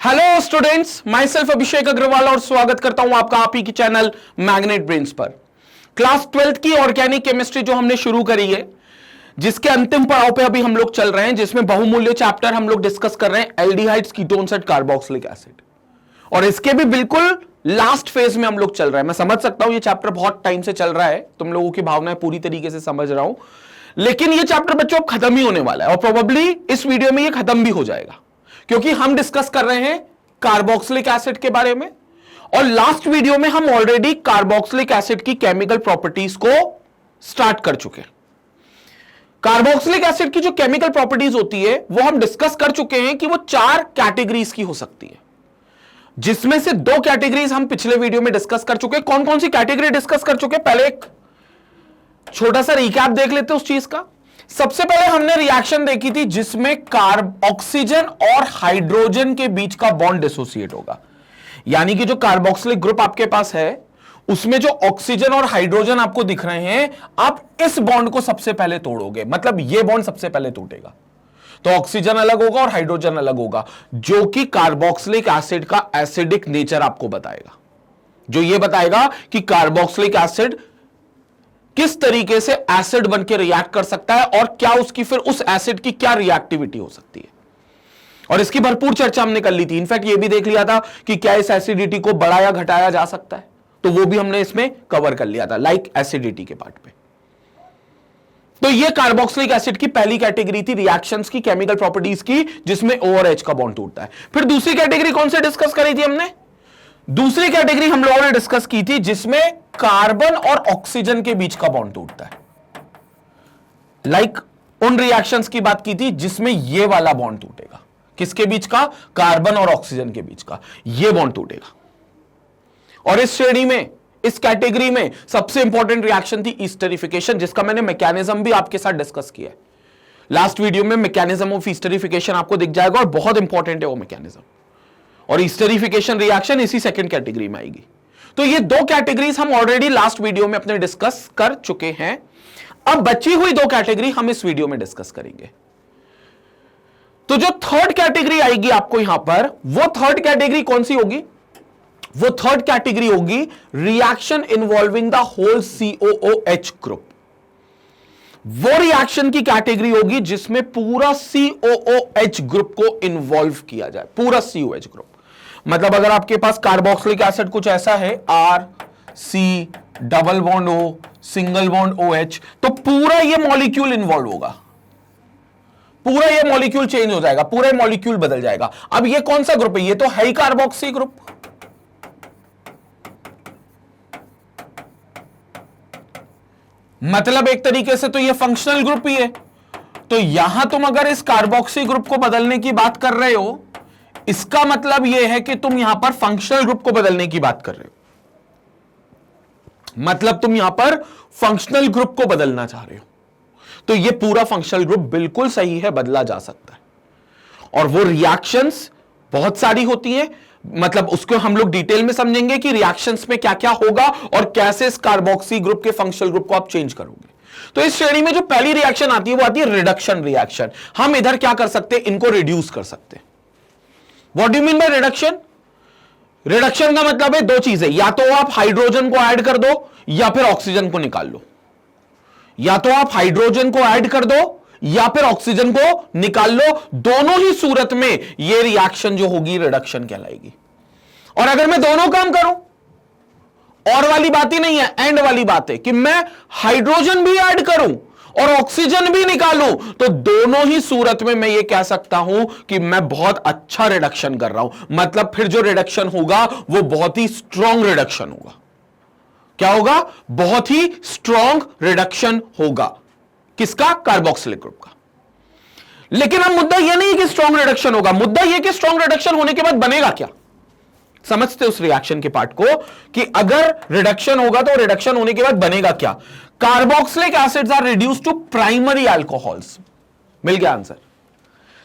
Hello students, my self अभिषेक अग्रवाल और स्वागत करता हूं आपका आप ही की चैनल मैग्नेट ब्रेन्स पर। क्लास 12th की ऑर्गेनिक केमिस्ट्री जो हमने शुरू करी है, जिसके अंतिम पड़ाव पे अभी हम लोग चल रहे हैं, जिसमें बहुमूल्य चैप्टर हम लोग डिस्कस कर रहे हैं aldehydes, ketones and carboxylic acid. और इसके भी बिल्कुल लास्ट फेज में हम लोग चल रहे हैं। मैं समझ सकता हूं ये चैप्टर बहुत टाइम से चल रहा है, तुम लोगों की भावनाएं पूरी तरीके से समझ रहा हूं, लेकिन ये चैप्टर बच्चों अब खत्म ही होने वाला है और प्रोबेबली इस वीडियो में ये खत्म भी हो जाएगा, क्योंकि हम डिस्कस कर रहे हैं कार्बोक्सिलिक एसिड के बारे में। और लास्ट वीडियो में हम ऑलरेडी कार्बोक्सिलिक एसिड की केमिकल प्रॉपर्टीज को स्टार्ट कर चुके हैं। कार्बोक्सिलिक एसिड की जो केमिकल प्रॉपर्टीज होती है वो हम डिस्कस कर चुके हैं कि वो 4 कैटेगरीज की हो सकती है, जिसमें से 2 कैटेगरीज हम पिछले वीडियो में डिस्कस कर चुके हैं। कौन कौन सी कैटेगरी डिस्कस कर चुके हैं, पहले एक छोटा सा रिकैप देख लेते हैं उस चीज का। सबसे पहले हमने रिएक्शन देखी थी जिसमें ऑक्सीजन और हाइड्रोजन के बीच का बॉन्ड डिसोसिएट होगा, यानी कि जो कार्बोक्सिलिक ग्रुप आपके पास है उसमें जो ऑक्सीजन और हाइड्रोजन आपको दिख रहे हैं, आप इस बॉन्ड को सबसे पहले तोड़ोगे, मतलब ये बॉन्ड सबसे पहले टूटेगा। तो ऑक्सीजन अलग होगा और हाइड्रोजन अलग होगा, जो कि कार्बोक्सिलिक एसिड का एसिडिक नेचर आपको बताएगा, जो ये बताएगा कि कार्बोक्सिलिक एसिड किस तरीके से एसिड बनकर रिएक्ट कर सकता है और क्या उसकी फिर उस एसिड की क्या रिएक्टिविटी हो सकती है। और इसकी भरपूर चर्चा हमने कर ली थी। इनफैक्ट ये भी देख लिया था कि क्या इस एसिडिटी को बढ़ाया घटाया जा सकता है, तो वो भी हमने इसमें कवर कर लिया था, लाइक एसिडिटी के पार्ट पे। तो ये कार्बोक्सिलिक एसिड की पहली कैटेगरी थी रिएक्शंस की, केमिकल प्रॉपर्टीज की, जिसमें O और H का बॉन्ड टूटता है। फिर दूसरी कैटेगरी कौन से डिस्कस करी थी हमने? दूसरी कैटेगरी हम लोगों ने डिस्कस की थी जिसमें कार्बन और ऑक्सीजन के बीच का बॉन्ड टूटता है। लाइक उन रिएक्शंस की बात की थी जिसमें ये वाला बॉन्ड टूटेगा। किसके बीच का? कार्बन और ऑक्सीजन के बीच का ये बॉन्ड टूटेगा। और इस श्रेणी में, इस कैटेगरी में सबसे इंपॉर्टेंट रिएक्शन थी ईस्टरिफिकेशन, जिसका मैंने मैकेनिज्म भी आपके साथ डिस्कस किया है। लास्ट वीडियो में मैकेनिज्म ऑफ ईस्टरिफिकेशन आपको दिख जाएगा और बहुत इंपॉर्टेंट है वो मैकेनिज्म। और ईस्टरिफिकेशन रिएक्शन इसी सेकंड कैटेगरी में आएगी। तो ये 2 कैटेगरीज हम ऑलरेडी लास्ट वीडियो में अपने डिस्कस कर चुके हैं। अब बची हुई 2 कैटेगरी हम इस वीडियो में डिस्कस करेंगे। तो जो थर्ड कैटेगरी आएगी आपको यहां पर, वो थर्ड कैटेगरी कौन सी होगी? वो थर्ड कैटेगरी होगी reaction involving the whole COOH group. वो रिएक्शन की कैटेगरी होगी जिसमें पूरा COOH ग्रुप को इन्वॉल्व किया जाए, पूरा COH ग्रुप। मतलब अगर आपके पास कार्बोक्सिलिक एसिड कुछ ऐसा है, RC double bond O single bond OH, तो पूरा ये मॉलिक्यूल इन्वॉल्व होगा, पूरा ये मॉलिक्यूल चेंज हो जाएगा, पूरा मॉलिक्यूल बदल जाएगा। अब ये कौन सा ग्रुप है? ये तो है ही कार्बोक्सी ग्रुप। मतलब एक तरीके से तो ये फंक्शनल ग्रुप ही है। तो यहां तुम अगर इस कार्बोक्सी ग्रुप को बदलने की बात कर रहे हो, इसका मतलब यह है कि तुम यहां पर फंक्शनल ग्रुप को बदलने की बात कर रहे हो। मतलब तुम यहां पर फंक्शनल ग्रुप को बदलना चाह रहे हो। तो यह पूरा फंक्शनल ग्रुप बिल्कुल सही है, बदला जा सकता है। और वो रिएक्शंस बहुत सारी होती हैं, मतलब उसको हम लोग डिटेल में समझेंगे कि रिएक्शंस में क्या क्या होगा और कैसे इस कार्बोक्सी ग्रुप के फंक्शनल ग्रुप को आप चेंज करोगे। तो इस श्रेणी में जो पहली रिएक्शन आती है वो आती है रिडक्शन रिएक्शन। हम इधर क्या कर सकते हैं? इनको रिड्यूस कर सकते हैं। What do you mean by reduction? Reduction का मतलब है 2 चीजें, या तो आप हाइड्रोजन को ऐड कर दो या फिर ऑक्सीजन को निकाल लो। या तो आप हाइड्रोजन को ऐड कर दो या फिर ऑक्सीजन को निकाल लो। दोनों ही सूरत में यह रिएक्शन जो होगी रिडक्शन कहलाएगी। और अगर मैं दोनों काम करूं, और वाली बात ही नहीं है, एंड वाली बात है कि मैं हाइड्रोजन भी ऐड करूं और ऑक्सीजन भी निकालूं, तो दोनों ही सूरत में मैं ये कह सकता हूं कि मैं बहुत अच्छा रिडक्शन कर रहा हूं। मतलब फिर जो रिडक्शन होगा वो बहुत ही स्ट्रॉन्ग रिडक्शन होगा। क्या होगा? बहुत ही स्ट्रॉन्ग रिडक्शन होगा। किसका? कार्बोक्सिलिक ग्रुप का। लेकिन अब मुद्दा यह नहीं कि स्ट्रॉन्ग रिडक्शन होगा, मुद्दा यह कि स्ट्रॉन्ग रिडक्शन होने के बाद बनेगा क्या। समझते उस रिएक्शन के पार्ट को कि अगर रिडक्शन होगा तो रिडक्शन होने के बाद बनेगा क्या। Carboxylic acids are reduced to primary alcohols. मिल गया आंसर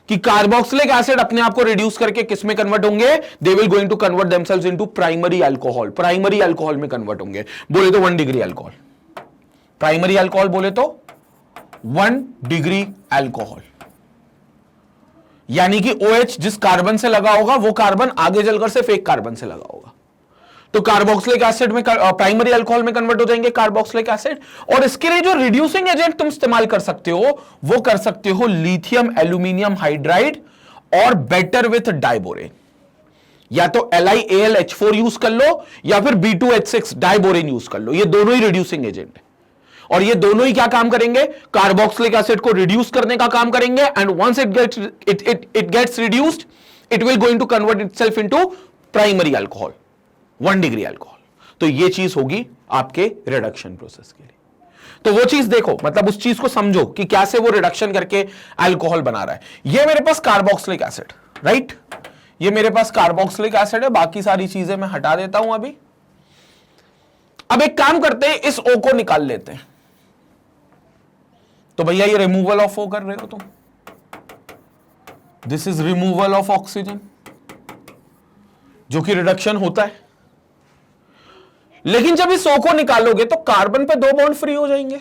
कि कार्बोक्सिलिक एसिड अपने आप को रिड्यूस करके किस में कन्वर्ट होंगे? They will going to convert themselves into primary alcohol. Primary alcohol में कन्वर्ट होंगे। बोले तो 1 डिग्री अल्कोहल। प्राइमरी अल्कोहल बोले तो 1 डिग्री अल्कोहल। यानी कि OH जिस कार्बन से लगा होगा वो कार्बन आगे चलकर सिर्फ एक कार्बन से लगा होगा, तो कार्बोक्सिलिक एसिड में प्राइमरी अल्कोहल में कन्वर्ट हो जाएंगे कार्बोक्सिलिक एसिड। और इसके लिए जो रिड्यूसिंग एजेंट तुम इस्तेमाल कर सकते हो वो कर सकते हो लिथियम एल्यूमिनियम हाइड्राइड और बेटर विथ डाइबोरेन, या तो LiAlH4 यूज कर लो या फिर B2H6 डाइबोरेन यूज कर लो। ये दोनों ही रिड्यूसिंग एजेंट है और ये दोनों ही क्या काम करेंगे, कार्बोक्सिलिक एसिड को रिड्यूस करने का काम करेंगे। And once it gets reduced it will going to convert itself into primary alcohol, 1 degree alcohol. तो ये चीज होगी आपके रिडक्शन प्रोसेस के लिए। तो वो चीज देखो, मतलब उस चीज को समझो कि कैसे वो रिडक्शन करके अल्कोहल बना रहा है। ये मेरे पास कार्बोक्सिलिक एसिड, राइट, ये मेरे पास कार्बोक्सिलिक एसिड है, बाकी सारी चीजें मैं हटा देता हूं अभी। अब एक काम करते हैं, इस O को निकाल लेते हैं। तो भैया ये रिमूवल ऑफ O कर रहे हो तुम, this is removal of oxygen, जो कि रिडक्शन होता है। लेकिन जब इस O को निकालोगे तो कार्बन पे 2 बॉन्ड फ्री हो जाएंगे,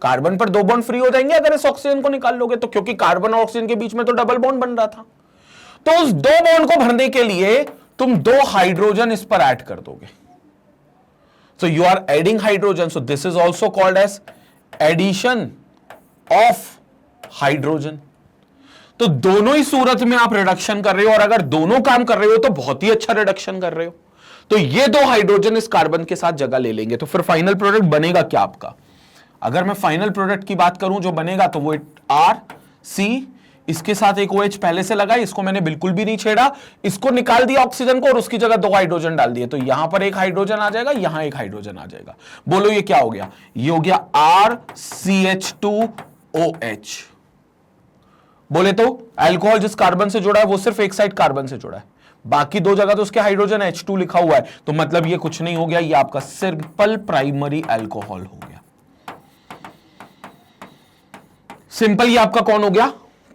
कार्बन पर 2 बॉन्ड फ्री हो जाएंगे अगर इस ऑक्सीजन को निकाल लोगे तो, क्योंकि कार्बन और ऑक्सीजन के बीच में तो डबल बॉन्ड बन रहा था। तो उस 2 बॉन्ड को भरने के लिए तुम 2 हाइड्रोजन इस पर ऐड कर दोगे। So you are adding hydrogen, so this is also called as addition of hydrogen. तो दोनों ही सूरत में आप रिडक्शन कर रहे हो, और अगर दोनों काम कर रहे हो तो बहुत ही अच्छा रिडक्शन कर रहे हो। तो ये 2 हाइड्रोजन इस कार्बन के साथ जगह ले लेंगे, तो फिर फाइनल प्रोडक्ट बनेगा क्या आपका? अगर मैं फाइनल प्रोडक्ट की बात करूं जो बनेगा तो वो RC, इसके साथ एक OH पहले से लगा, इसको मैंने बिल्कुल भी नहीं छेड़ा, इसको निकाल दिया ऑक्सीजन को और उसकी जगह 2 हाइड्रोजन डाल दिए। तो यहां पर एक हाइड्रोजन आ जाएगा, यहां एक हाइड्रोजन आ जाएगा। बोलो ये क्या हो गया? ये हो गया RCH2OH। बोले तो अल्कोहल जिस कार्बन से जुड़ा है वो सिर्फ एक साइड कार्बन से जुड़ा है, बाकी 2 जगह तो उसके हाइड्रोजन H2 लिखा हुआ है। तो मतलब ये कुछ नहीं हो गया, ये आपका सिंपल प्राइमरी अल्कोहल हो गया। सिंपल ये आपका कौन हो गया?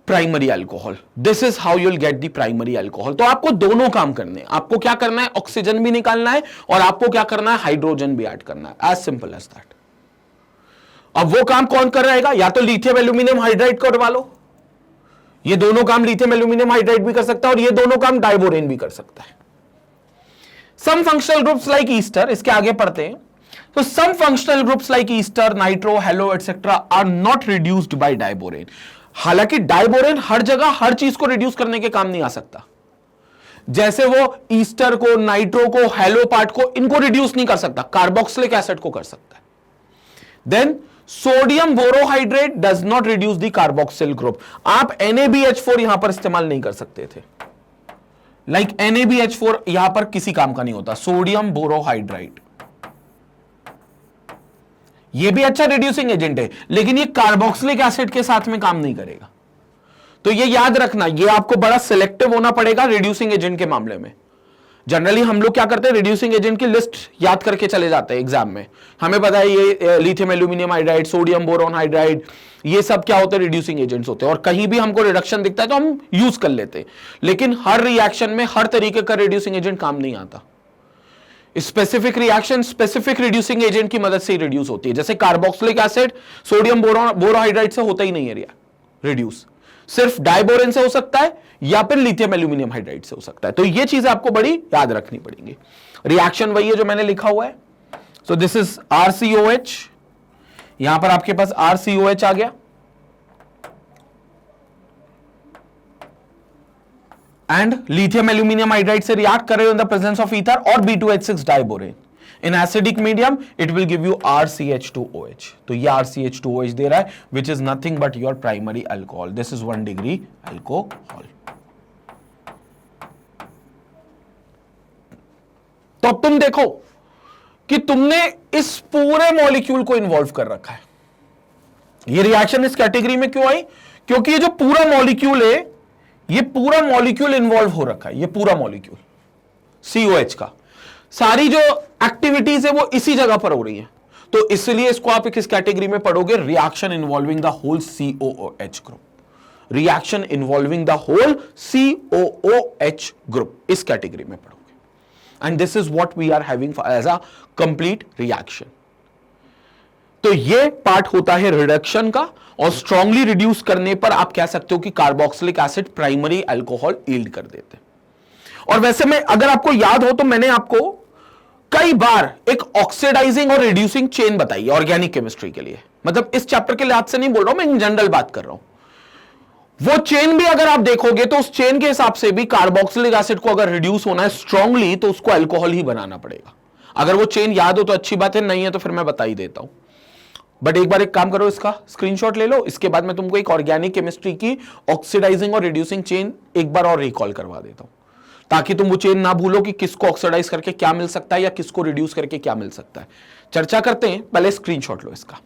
Primary alcohol. This is how you'll get the primary alcohol. तो आपको दोनों काम करने हैं, आपको क्या करना है, ऑक्सीजन भी निकालना है और आपको क्या करना है, हाइड्रोजन भी ऐड करना है। As simple as that. अब वो काम कौन कर रहेगा? या तो लिथियम एल्यूमिनियम हाइड्राइड करवा लो, ये दोनों काम लिथियम एल्यूमिनियम हाइड्राइड भी कर सकता है और ये दोनों काम डाइबोरेन भी कर सकता है। Some functional groups like ester, इसके आगे पढ़ते हैं। तो some functional groups like ester, nitro, halo etcetera are not reduced by diborane. हालांकि डाइबोरेन हर जगह हर चीज को रिड्यूस करने के काम नहीं आ सकता। जैसे वो ईस्टर को, नाइट्रो को, हेलो पार्ट को, इनको रिड्यूस नहीं कर सकता, कार्बोक्सिलिक एसिड को कर सकता है। Then sodium borohydrate does not reduce the carboxyl group. आप NaBH4 यहां पर इस्तेमाल नहीं कर सकते थे, लाइक NaBH4 यहां पर किसी काम का नहीं होता। सोडियम बोरोहाइड्राइड ये भी अच्छा रिड्यूसिंग एजेंट है, लेकिन ये कार्बोक्सिलिक एसिड के साथ में काम नहीं करेगा। तो ये याद रखना, ये आपको बड़ा सिलेक्टिव होना पड़ेगा रिड्यूसिंग एजेंट के मामले में। जनरली हम लोग क्या करते हैं, रिड्यूसिंग एजेंट की लिस्ट याद करके चले जाते हैं एग्जाम में। हमें पता है ये lithium aluminium hydride, sodium boron hydride, ये सब क्या होते हैं, रिड्यूसिंग एजेंट्स होते हैं। और कहीं भी हमको रिडक्शन दिखता है तो हम यूज कर लेते हैं, लेकिन हर रिएक्शन में हर तरीके का रिड्यूसिंग एजेंट काम नहीं आता। Specific reaction specific reducing agent की मदद से ही रिड्यूस होती है। जैसे कार्बोक्सिलिक एसिड सोडियम बोरोहाइड्राइड से होता ही नहीं है रिड्यूस, सिर्फ डाइबोरेन से हो सकता है या फिर लिथियम एल्यूमिनियम हाइड्राइड से हो सकता है। तो ये चीजें आपको बड़ी याद रखनी पड़ेंगी। रिएक्शन वही है जो मैंने लिखा हुआ है। सो दिस इज RCOH, यहां पर आपके पास RCOH आ गया, एंड लिथियम एल्यूमिनियम हाइड्राइड से रिएक्ट कर रहे हो in the presence of ether और B2H6 diborane. In acidic medium it will give you RCH2OH। तो ये RCH2OH दे रहा है, which is nothing but your primary alcohol. This is 1 degree alcohol. तो अब तुम देखो कि तुमने इस पूरे मॉलिक्यूल को इन्वॉल्व कर रखा है। ये रिएक्शन इस कैटेगरी में क्यों आई? क्योंकि ये जो पूरा मॉलिक्यूल है, ये पूरा मॉलिक्यूल इन्वॉल्व हो रखा है। ये पूरा मॉलिक्यूल COH का सारी जो एक्टिविटीज है वो इसी जगह पर हो रही है। तो इसलिए इसको आप किस कैटेगरी में पढ़ोगे? Reaction involving the whole COOH group. Reaction involving the whole COOH group, इस कैटेगरी में पढ़ोगे। And this is what we are having as a complete reaction. तो ये पार्ट होता है रिडक्शन का, और स्ट्रांगली रिड्यूस करने पर आप कह सकते हो कि carboxylic acid primary alcohol yield कर देते हैं। और वैसे में अगर आपको याद हो तो मैंने आपको कई बार एक ऑक्सीडाइजिंग और रिड्यूसिंग चेन बताई है ऑर्गेनिक केमिस्ट्री के लिए, मतलब इस चैप्टर के लिहाज से नहीं बोल रहा हूं मैं, इन जनरल बात कर रहा हूं। वो चेन भी अगर आप देखोगे तो उस चेन के हिसाब से भी कार्बोक्सिलिक एसिड को अगर रिड्यूस होना है स्ट्रांगली तो उसको अल्कोहल ही बनाना पड़ेगा। अगर वो चेन याद हो तो अच्छी बात है, नहीं है तो फिर मैं बता ही देता हूं। बट एक बार एक काम करो, इसका स्क्रीनशॉट ले लो, इसके बाद मैं तुमको एक ऑर्गेनिक केमिस्ट्री की ऑक्सीडाइजिंग और रिड्यूसिंग चेन एक बार और रिकॉल करवा देता हूं, ताकि तुम वो चेन ना भूलो कि किसको ऑक्सीडाइज करके क्या मिल सकता है या किसको रिड्यूस करके क्या मिल सकता है। चर्चा करते हैं, पहले स्क्रीनशॉट लो इसका।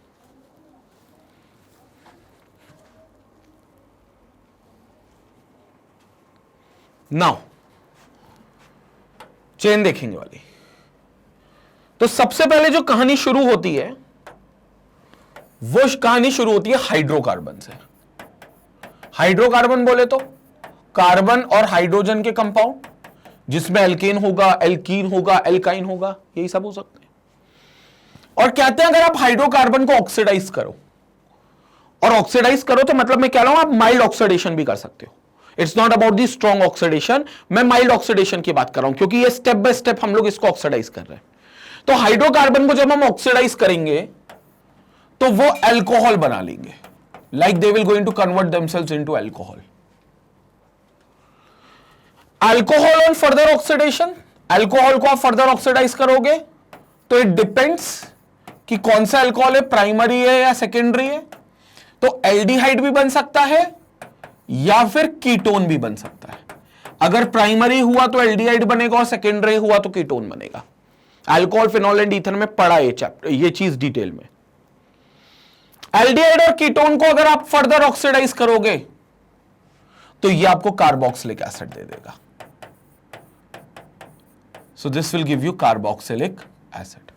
नाउ चेन देखेंगे वाली, तो सबसे पहले जो कहानी शुरू होती है वो कहानी शुरू होती है हाइड्रोकार्बन से। हाइड्रोकार्बन बोले तो कार्बन और हाइड्रोजन के कंपाउंड, जिसमें एल्केन होगा, एल्कीन होगा, एल्काइन होगा, यही सब हो सकते हैं। और कहते हैं अगर आप हाइड्रोकार्बन को ऑक्सीडाइज करो, और ऑक्सीडाइज करो तो मतलब मैं कह रहा हूं आप माइल्ड ऑक्सीडेशन भी कर सकते हो। It's not about the strong oxidation, मैं माइल्ड ऑक्सीडेशन की बात कर रहा हूं, क्योंकि ये स्टेप बाय स्टेप हम लोग इसको ऑक्सीडाइज कर रहे हैं। तो हाइड्रोकार्बन को जब हम ऑक्सीडाइज करेंगे तो वो अल्कोहल बना लेंगे, like they will going to convert themselves into alcohol. Alcohol on further oxidation, alcohol को आप फर्दर ऑक्सीडाइज करोगे तो इट डिपेंड्स कि कौन सा अल्कोहल है, प्राइमरी है या सेकेंडरी है। तो एल्डिहाइड भी बन सकता है या फिर कीटोन भी बन सकता है। अगर प्राइमरी हुआ तो एल्डिहाइड बनेगा और सेकेंडरी हुआ तो कीटोन बनेगा। अल्कोहल, फिनॉल एंड ईथर में पढ़ा ये चैप्टर, ये चीज डिटेल में। एल्डिहाइड और कीटोन को अगर आप फर्दर ऑक्सीडाइज करोगे तो ये आपको कार्बोक्सिलिक एसिड दे देगा। So this will give you carboxylic acid.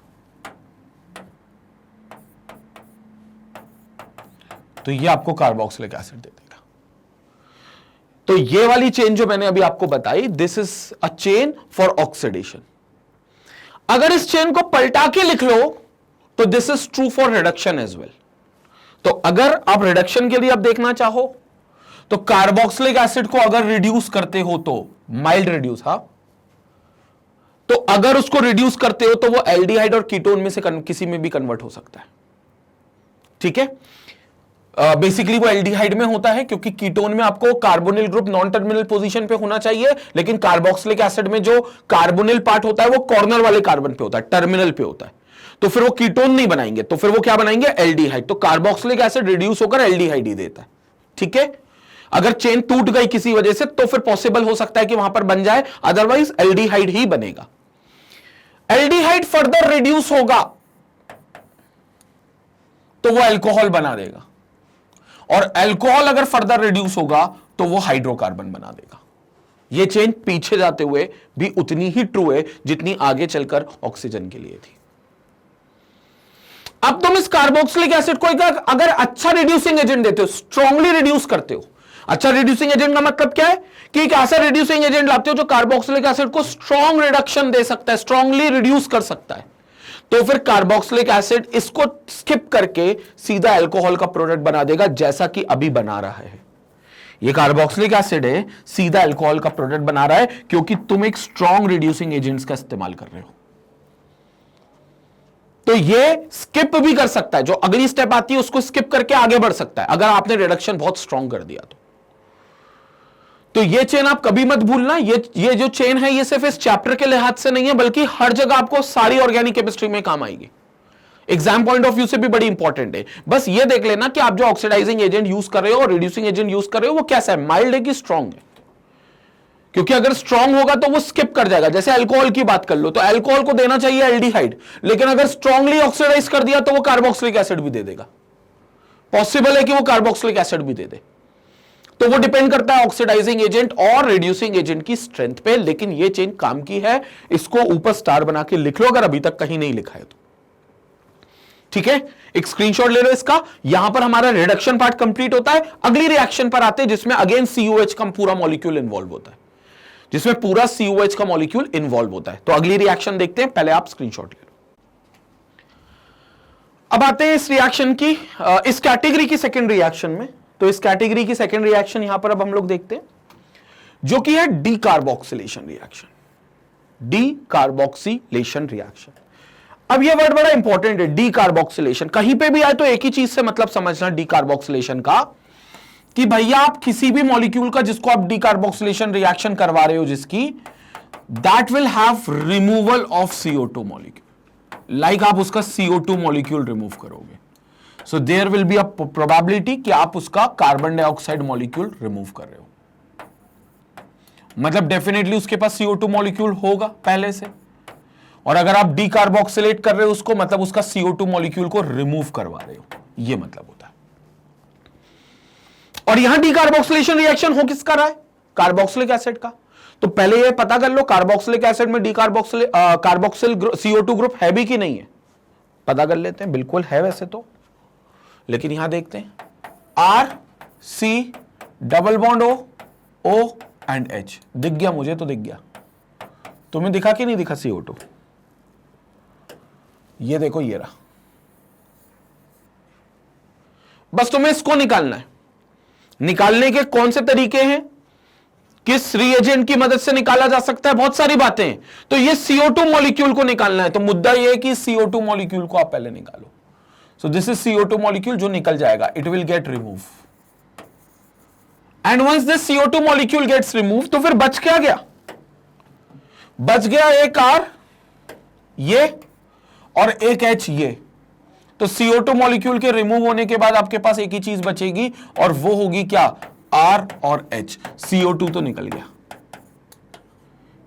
तो ये आपको कार्बोक्सिलिक एसिड दे देगा। तो ये वाली चेन जो मैंने अभी आपको बताई, this is a chain for oxidation. अगर इस चेन को पलटा के लिख लो तो this is true for reduction as well. तो अगर आप रिडक्शन के लिए आप देखना चाहो तो कार्बोक्सिलिक एसिड को अगर रिड्यूस करते हो तो माइल्ड रिड्यूस, हां, तो अगर उसको रिड्यूस करते हो तो वो एल्डिहाइड और कीटोन में से किसी में भी कन्वर्ट हो सकता है। ठीक है, बेसिकली वो एल्डिहाइड में होता है क्योंकि कीटोन में आपको carbonyl group non terminal position पे होना चाहिए, लेकिन कार्बोक्सिलिक एसिड में जो कार्बोनिल पार्ट होता है वो कॉर्नर वाले कार्बन पे होता है, टर्मिनल पे होता है। तो फिर वो कीटोन नहीं बनाएंगे, तो फिर वो क्या बनाएंगे, एल्डिहाइड। तो कार्बोक्सिलिक एसिड रिड्यूस होकर एल्डिहाइड ही देता है। ठीक है, अगर चेन टूट गई किसी वजह से तो फिर पॉसिबल हो सकता है कि वहां पर बन जाए, अदरवाइज एल्डिहाइड ही बनेगा। एल्डिहाइड फर्दर रिड्यूस होगा तो वो अल्कोहल बना देगा, और अल्कोहल अगर फर्दर रिड्यूस होगा तो वो हाइड्रोकार्बन बना देगा। ये चेन पीछे जाते हुए भी उतनी ही ट्रू है जितनी आगे चलकर ऑक्सीजन के लिए थी। अब तुम इस कार्बोक्सिलिक एसिड को अगर अच्छा रिड्यूसिंग एजेंट देते हो, स्ट्रांगली रिड्यूस करते हो। अच्छा रिड्यूसिंग एजेंट का मतलब क्या है कि एक ऐसा रिड्यूसिंग एजेंट लाते हो जो कार्बोक्सिलिक एसिड को स्ट्रांग रिडक्शन दे सकता है, स्ट्रांगली रिड्यूस कर सकता है, तो फिर कार्बोक्सिलिक एसिड इसको स्किप करके सीधा अल्कोहल का प्रोडक्ट बना देगा, जैसा कि अभी बना रहा है। ये कार्बोक्सिलिक एसिड है, सीधा अल्कोहल का प्रोडक्ट बना रहा है, क्योंकि तुम एक स्ट्रांग रिड्यूसिंग एजेंट्स का इस्तेमाल कर रहे हो। तो ये स्किप भी कर सकता है, जो अगली स्टेप आती है उसको स्किप करके आगे बढ़ सकता है अगर आपने रिडक्शन बहुत स्ट्रांग कर दिया तो ये चेन आप कभी मत भूलना। ये जो चेन है ये सिर्फ इस चैप्टर के लिहाज से नहीं है, बल्कि हर जगह आपको सारी ऑर्गेनिक केमिस्ट्री में काम आएगी। एग्जाम पॉइंट ऑफ व्यू से भी बड़ी इंपॉर्टेंट है। बस ये देख लेना कि आप जो ऑक्सीडाइजिंग एजेंट यूज कर रहे हो और रिड्यूसिंग एजेंट यूज कर रहे हो वो कैसा है, माइल्ड है कि स्ट्रांग है। क्योंकि अगर स्ट्रांग होगा तो वो स्किप कर जाएगा। जैसे अल्कोहल की बात कर लो तो अल्कोहल को देना चाहिए एल्डिहाइड, लेकिन अगर स्ट्रांगली ऑक्सीडाइज कर दिया तो वो कार्बोक्सिलिक एसिड भी दे देगा। पॉसिबल है कि वो कार्बोक्सिलिक एसिड भी दे दे। तो वो डिपेंड करता है ऑक्सीडाइजिंग एजेंट और रिड्यूसिंग एजेंट की स्ट्रेंथ पे। लेकिन ये चेन काम की है, इसको ऊपर स्टार बना के लिख लो अगर अभी तक कहीं नहीं लिखा है तो। ठीक है, एक स्क्रीनशॉट ले लो इसका। यहां पर हमारा रिडक्शन पार्ट कंप्लीट होता है। अगली रिएक्शन पर आते हैं जिसमें अगेन COH का पूरा मॉलिक्यूल इन्वॉल्व होता है, जिसमें पूरा COH का मॉलिक्यूल इन्वॉल्व होता है। तो अगली रिएक्शन देखते हैं, पहले आप स्क्रीनशॉट ले लो। अब आते हैं इस रिएक्शन की, इस कैटेगरी की सेकंड रिएक्शन में। तो इस कैटेगरी की सेकंड रिएक्शन यहां पर अब हम लोग देखते हैं, जो कि है D carboxylation reaction. D carboxylation reaction. अब यह वर्ड बड़ा इंपॉर्टेंट है, डी कार्बोक्सिलेशन। कहीं पे भी आए तो एक ही चीज से मतलब समझना डी कार्बोक्सिलेशन का, कि भैया आप किसी भी मॉलिक्यूल का जिसको आप डी कार्बोक्सिलेशन रिएक्शन करवा रहे हो, जिसकी that will have removal of CO2 molecule, like आप उसका CO2 मॉलिक्यूल रिमूव करोगे, so there will be a probability कि आप उसका कार्बन डाइऑक्साइड मॉलिक्यूल रिमूव कर रहे हो। मतलब डेफिनेटली उसके पास CO2 मॉलिक्यूल होगा पहले से, और अगर आप डी कार्बोक्सिलेट कर रहे हो उसको, मतलब उसका CO2 मॉलिक्यूल को रिमूव करवा रहे हो, यह मतलब होता है। और यहां डी कार्बोक्सिलेशन रिएक्शन हो किसका रहा है? कार्बोक्सिलिक एसिड का। तो पहले यह पता कर लो कार्बोक्सिलिक एसिड में डी कार्बोक्सिल CO2 ग्रुप है भी कि नहीं है, पता कर लेते हैं। बिल्कुल है वैसे तो, लेकिन यहां देखते हैं RC double bond O and H। दिख गया मुझे तो दिख गया, तुम्हें दिखा कि नहीं दिखा CO2? ये देखो ये रहा, बस तुम्हें इसको निकालना है। निकालने के कौन से तरीके हैं, किस रिएजेंट की मदद से निकाला जा सकता है, बहुत सारी बातें हैं। तो ये CO2 मॉलिक्यूल को निकालना है, तो मुद्दा ये है कि CO2 मॉलिक्यूल को आप पहले निकालो। सो दिस इज CO2 मॉलिक्यूल जो निकल जाएगा, it will get remove, and once this CO2 molecule gets remove, तो फिर बच क्या गया? बच गया एक R ये और एक H ये। तो CO2 मॉलिक्यूल के रिमूव होने के बाद आपके पास एक ही चीज बचेगी, और वो होगी क्या? R और H। CO2 तो निकल गया,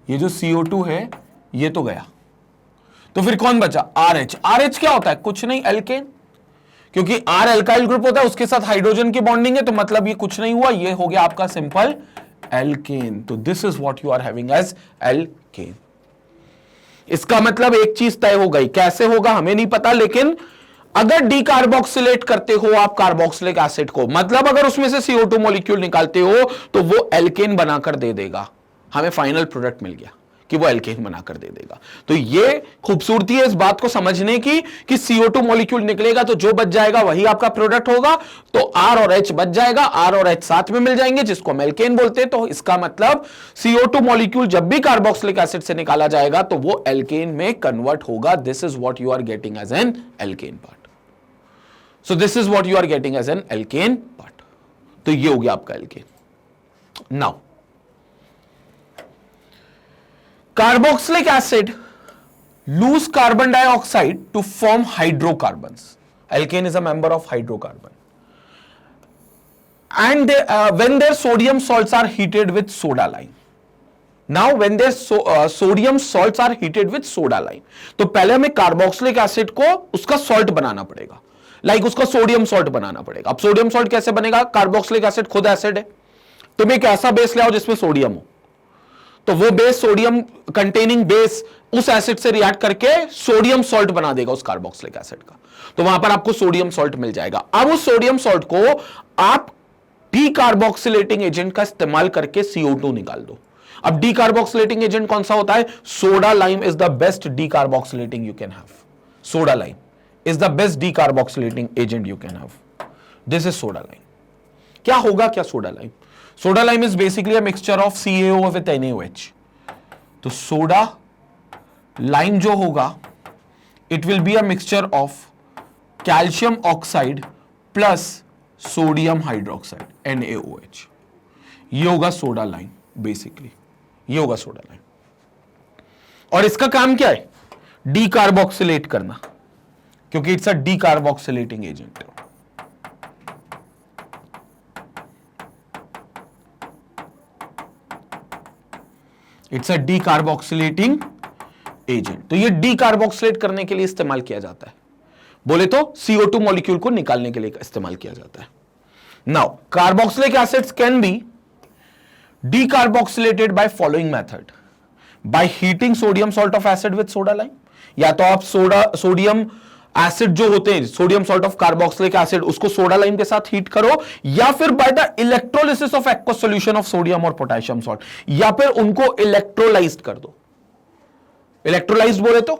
ये जो CO2 है ये तो गया, तो फिर कौन बचा? RH। RH क्या होता है? कुछ नहीं, एल्केन, क्योंकि R एल्काइल ग्रुप होता है, उसके साथ हाइड्रोजन की बॉन्डिंग है, तो मतलब ये कुछ नहीं हुआ, ये हो गया आपका सिंपल एल्केन। तो this is what you are having as alkane. इसका मतलब एक चीज तय हो गई, कैसे होगा हमें नहीं पता, लेकिन अगर डीकार्बोक्सिलेट करते हो आप कार्बोक्सिलिक एसिड को, मतलब अगर उसमें से CO2 मॉलिक्यूल निकालते हो, तो वो एल्केन बनाकर दे देगा। हमें फाइनल प्रोडक्ट मिल गया कि वो एल्केन बनाकर दे देगा। तो ये खूबसूरती है इस बात को समझने की कि CO2 मॉलिक्यूल निकलेगा तो जो बच जाएगा वही आपका प्रोडक्ट होगा। तो R और H बच जाएगा, R और H साथ में मिल जाएंगे, जिसको हम एल्केन बोलते हैं। तो इसका मतलब CO2 मॉलिक्यूल जब भी कार्बोक्सिलिक एसिड से निकाला जाएगा तो वो एल्केन में कन्वर्ट होगा। This is what you are getting as an alkane part. So this is what you are getting as an alkane part. तो ये हो गया आपका alkane. Now carboxylic acid lose carbon dioxide to form hydrocarbons. Alkane is a member of hydrocarbon. And when their sodium salts are heated with soda lime. Now when their sodium salts are heated with soda lime. तो पहले हमें carboxylic acid को उसका salt बनाना पड़ेगा, like उसका sodium salt बनाना पड़ेगा। अब sodium salt कैसे बनेगा? carboxylic acid खुद एसिड है, तुम एक ऐसा बेस ले आओ जिसमें सोडियम हो, तो वो बेस सोडियम कंटेनिंग बेस उस एसिड से रिएक्ट करके सोडियम सॉल्ट बना देगा उस कार्बोक्सिलिक एसिड का। तो वहां पर आपको सोडियम सॉल्ट मिल जाएगा। अब उस सोडियम सॉल्ट को आप डीकार्बोक्सिलेटिंग एजेंट का इस्तेमाल करके CO2 निकाल दो। अब डीकार्बोक्सिलेटिंग एजेंट कौन सा होता है? Soda lime is the best decarboxylating you can have. Soda lime is the best decarboxylating agent you can have. This is soda lime. क्या होगा क्या soda lime? Soda lime is basically a mixture of CaO with NaOH। तो soda lime जो होगा it will be a mixture of calcium oxide plus sodium hydroxide NaOH। ये होगा soda lime, basically ये होगा सोडा लाइम। और इसका काम क्या है? डीकार्बोक्सिलेट करना, क्योंकि it's a decarboxylating agent. It's a decarboxylating agent. तो ये डीकार्बोक्सिलेट करने के लिए इस्तेमाल किया जाता है, बोले तो CO2 मॉलिक्यूल को निकालने के लिए इस्तेमाल किया जाता है। Now carboxylic acids can be decarboxylated by following method, by heating sodium salt of acid with soda lime. या तो आप सोडियम एसिड जो होते हैं, sodium salt of carboxylic acid, उसको सोडा लाइम के साथ हीट करो, या फिर by the electrolysis of aqueous solution of sodium और पोटेशियम सॉल्ट, या फिर उनको इलेक्ट्रोलाइज्ड कर दो। इलेक्ट्रोलाइज्ड बोले तो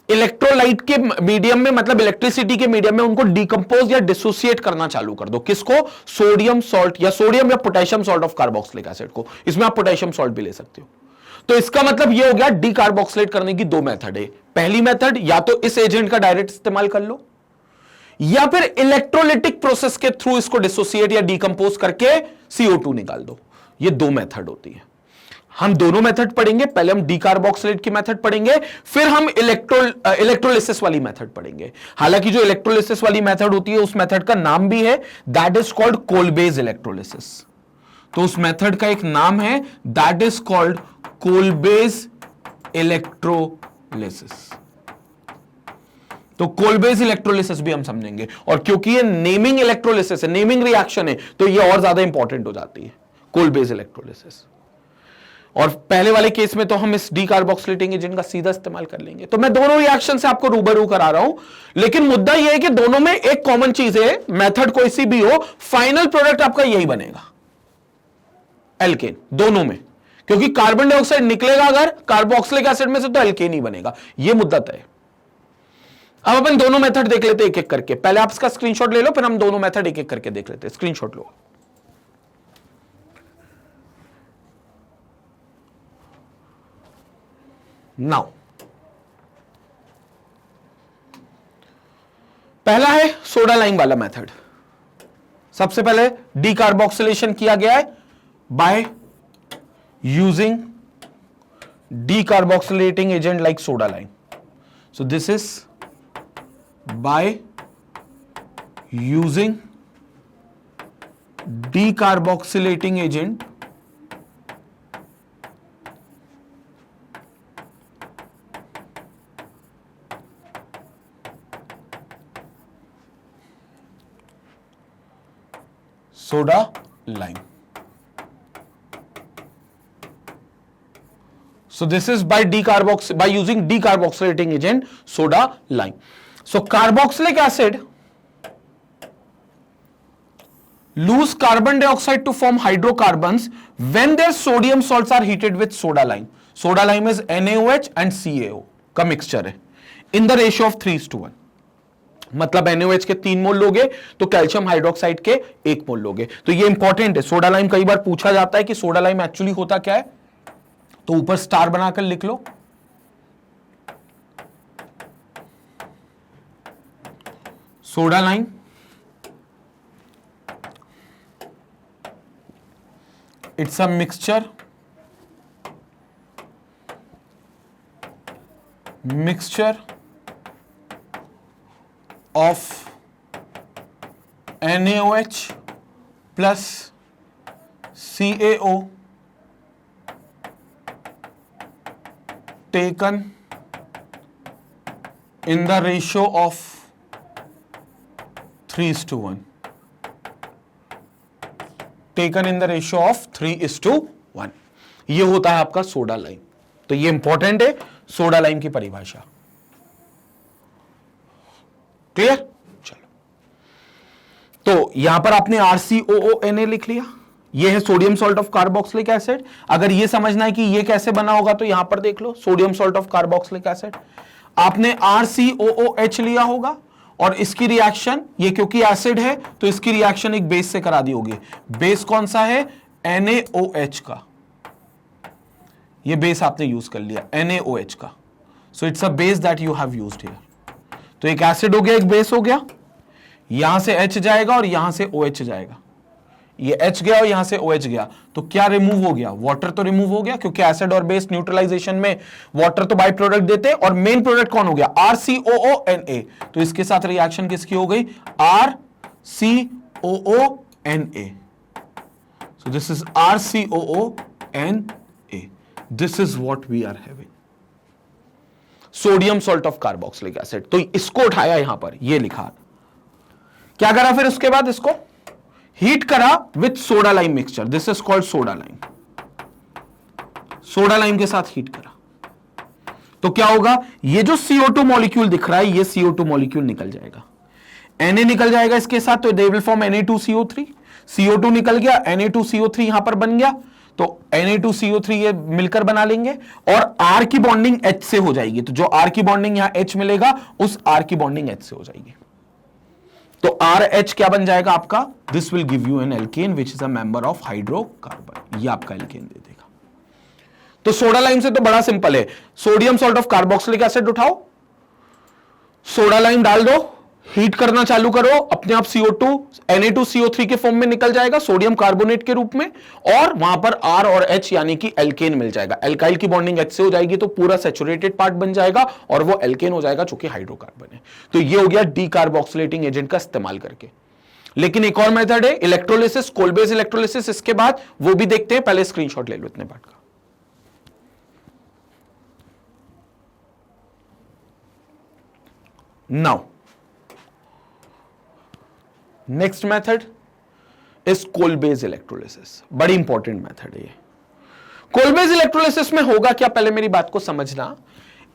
इलेक्ट्रोलाइट के मीडियम में, मतलब इलेक्ट्रिसिटी के मीडियम में उनको डिकंपोज या डिसोसिएट करना चालू कर दो। किसको? सोडियम सॉल्ट या सोडियम या potassium salt of carboxylic acid को। इसमें आप पोटेशियम सॉल्ट भी ले सकते हो। तो इसका मतलब यह हो गया डीकार्बोक्सिलेट करने की दो मेथड है। पहली मेथड या तो इस एजेंट का डायरेक्ट इस्तेमाल कर लो, या फिर इलेक्ट्रोलिटिक प्रोसेस के थ्रू इसको डिसोसिएट या डिकंपोज करके CO2 निकाल दो। ये दो मेथड होती है। हम दोनों मेथड पढ़ेंगे। पहले हम डीकार्बोक्सिलेट की मेथड पढ़ेंगे, फिर हम इलेक्ट्रोलिसिस वाली मेथड पढ़ेंगे। हालांकि जो इलेक्ट्रोलिसिस वाली मेथड होती है उस मेथड का नाम भी है, दैट इज कॉल्ड कोलबेज इलेक्ट्रोलिसिस। तो उस मेथड का एक नाम है, दैट इज कॉल्ड कोलबेज इलेक्ट्रोलिसिस। तो कोलबेज इलेक्ट्रोलिसिस भी हम समझेंगे, और क्योंकि ये नेमिंग इलेक्ट्रोलिसिस है, नेमिंग रिएक्शन है, तो ये और ज्यादा इंपॉर्टेंट हो जाती है कोलबेज इलेक्ट्रोलिसिस। और पहले वाले केस में तो हम इस डीकार्बोक्सिलेटिंग एजेंट का सीधा इस्तेमाल कर लेंगे। तो मैं दोनों रिएक्शन से आपको रूबरू करा रहा हूं, लेकिन मुद्दा यह है कि दोनों में एक कॉमन चीज है, मेथड कोई सी भी हो, फाइनल प्रोडक्ट आपका यही बनेगा, एल्केन, दोनों में। क्योंकि कार्बन डाइऑक्साइड निकलेगा अगर कार्बोक्सिलिक एसिड में से, तो एल्केन ही बनेगा। यह मुद्दा तय है। अब अपन दोनों मेथड देख लेते हैं एक एक करके। पहले आप इसका स्क्रीनशॉट ले लो, फिर हम दोनों मेथड एक एक करके देख लेते हैं। स्क्रीनशॉट लो। नाउ पहला है सोडा लाइम वाला मेथड। सबसे पहले डीकार्बोक्सिलेशन किया गया है by using decarboxylating agent like soda lime. So this is by using decarboxylating agent soda lime. So this is by using decarboxylating agent soda lime. So carboxylic acid lose carbon dioxide to form hydrocarbons when their sodium salts are heated with soda lime. Soda lime is NaOH and CaO का mixture है in the ratio of 3:1. मतलब NaOH के 3 मोल लोगे तो calcium hydroxide के 1 मोल लोगे। तो ये इंपॉर्टेंट है। सोडा लाइम कई बार पूछा जाता है कि सोडा लाइम एक्चुअली होता क्या है, तो ऊपर स्टार बनाकर लिख लो। Soda lime it's a mixture of NaOH plus CaO taken in the ratio of 3:1. Taken in the ratio of 3:1. ये होता है आपका सोडा लाइम। तो ये इंपॉर्टेंट है सोडा लाइम की परिभाषा। क्लियर? चलो, तो यहां पर आपने RCOONA लिख लिया। ये है sodium salt of carboxylic acid. अगर ये समझना है कि ये कैसे बना होगा तो यहां पर देख लो, sodium salt of carboxylic acid. आपने RCOOH लिया होगा और इसकी रिएक्शन, ये क्योंकि एसिड है तो इसकी रिएक्शन एक बेस से करा दी होगी। बेस कौन सा है? NaOH का। ये बेस आपने यूज कर लिया NaOH का। So it's a base that you have used here. तो एक एसिड हो गया, एक बेस हो गया। यहां से H जाएगा और यहां से OH जाएगा। ये H गया और यहां से OH गया, तो क्या रिमूव हो गया? वाटर तो रिमूव हो गया, क्योंकि एसिड और बेस न्यूट्रलाइजेशन में वाटर तो बाई प्रोडक्ट देते हैं। और मेन प्रोडक्ट कौन हो गया? RCOONA। तो इसके साथ रिएक्शन किसकी हो गई? RCOONA। So this is RCOONA। This is what we are having, sodium salt of carboxylic acid. तो इसको उठाया यहां पर, ये लिखा। क्या करा फिर उसके बाद? इसको हीट करा with soda lime mixture. This is called soda lime. Soda lime के साथ हीट करा तो क्या होगा? ये जो CO2 मॉलिक्यूल दिख रहा है, ये CO2 मॉलिक्यूल निकल जाएगा, Na निकल जाएगा इसके साथ, तो they will form Na2CO3। CO2 निकल गया, Na2CO3 यहां पर बन गया। तो Na2CO3 ये मिलकर बना लेंगे और R की बॉन्डिंग H से हो जाएगी, तो जो R की बॉन्डिंग यहां H मिलेगा उस R की बॉन्डिंग H से हो जाएगी, तो RH क्या बन जाएगा आपका, this will give you an alkane which is a member of hydrocarbon, ये आपका एल्केन दे देगा। तो सोडा लाइम से तो बड़ा सिंपल है, sodium salt of carboxylic acid उठाओ, सोडा लाइम डाल दो, हीट करना चालू करो, अपने आप CO2 Na2CO3 के फॉर्म में निकल जाएगा सोडियम कार्बोनेट के रूप में, और वहां पर R और H यानी कि एल्केन मिल जाएगा। एल्काइल की बॉन्डिंग H से हो जाएगी तो पूरा सैचुरेटेड पार्ट बन जाएगा और वो एल्केन हो जाएगा जो कि हाइड्रोकार्बन है। तो ये हो गया डीकार्बोक्सिलेटिंग एजेंट का इस्तेमाल करके। लेकिन एक और मेथड है इलेक्ट्रोलिसिस, कोलबेज इलेक्ट्रोलिसिस, इसके बाद वो भी देखते हैं, पहले स्क्रीनशॉट ले लो इतने पार्ट का। Now next method is Kolbe's electrolysis, बड़ी इंपॉर्टेंट मेथड है ये। कोलबेज इलेक्ट्रोलिसिस में होगा क्या, पहले मेरी बात को समझना।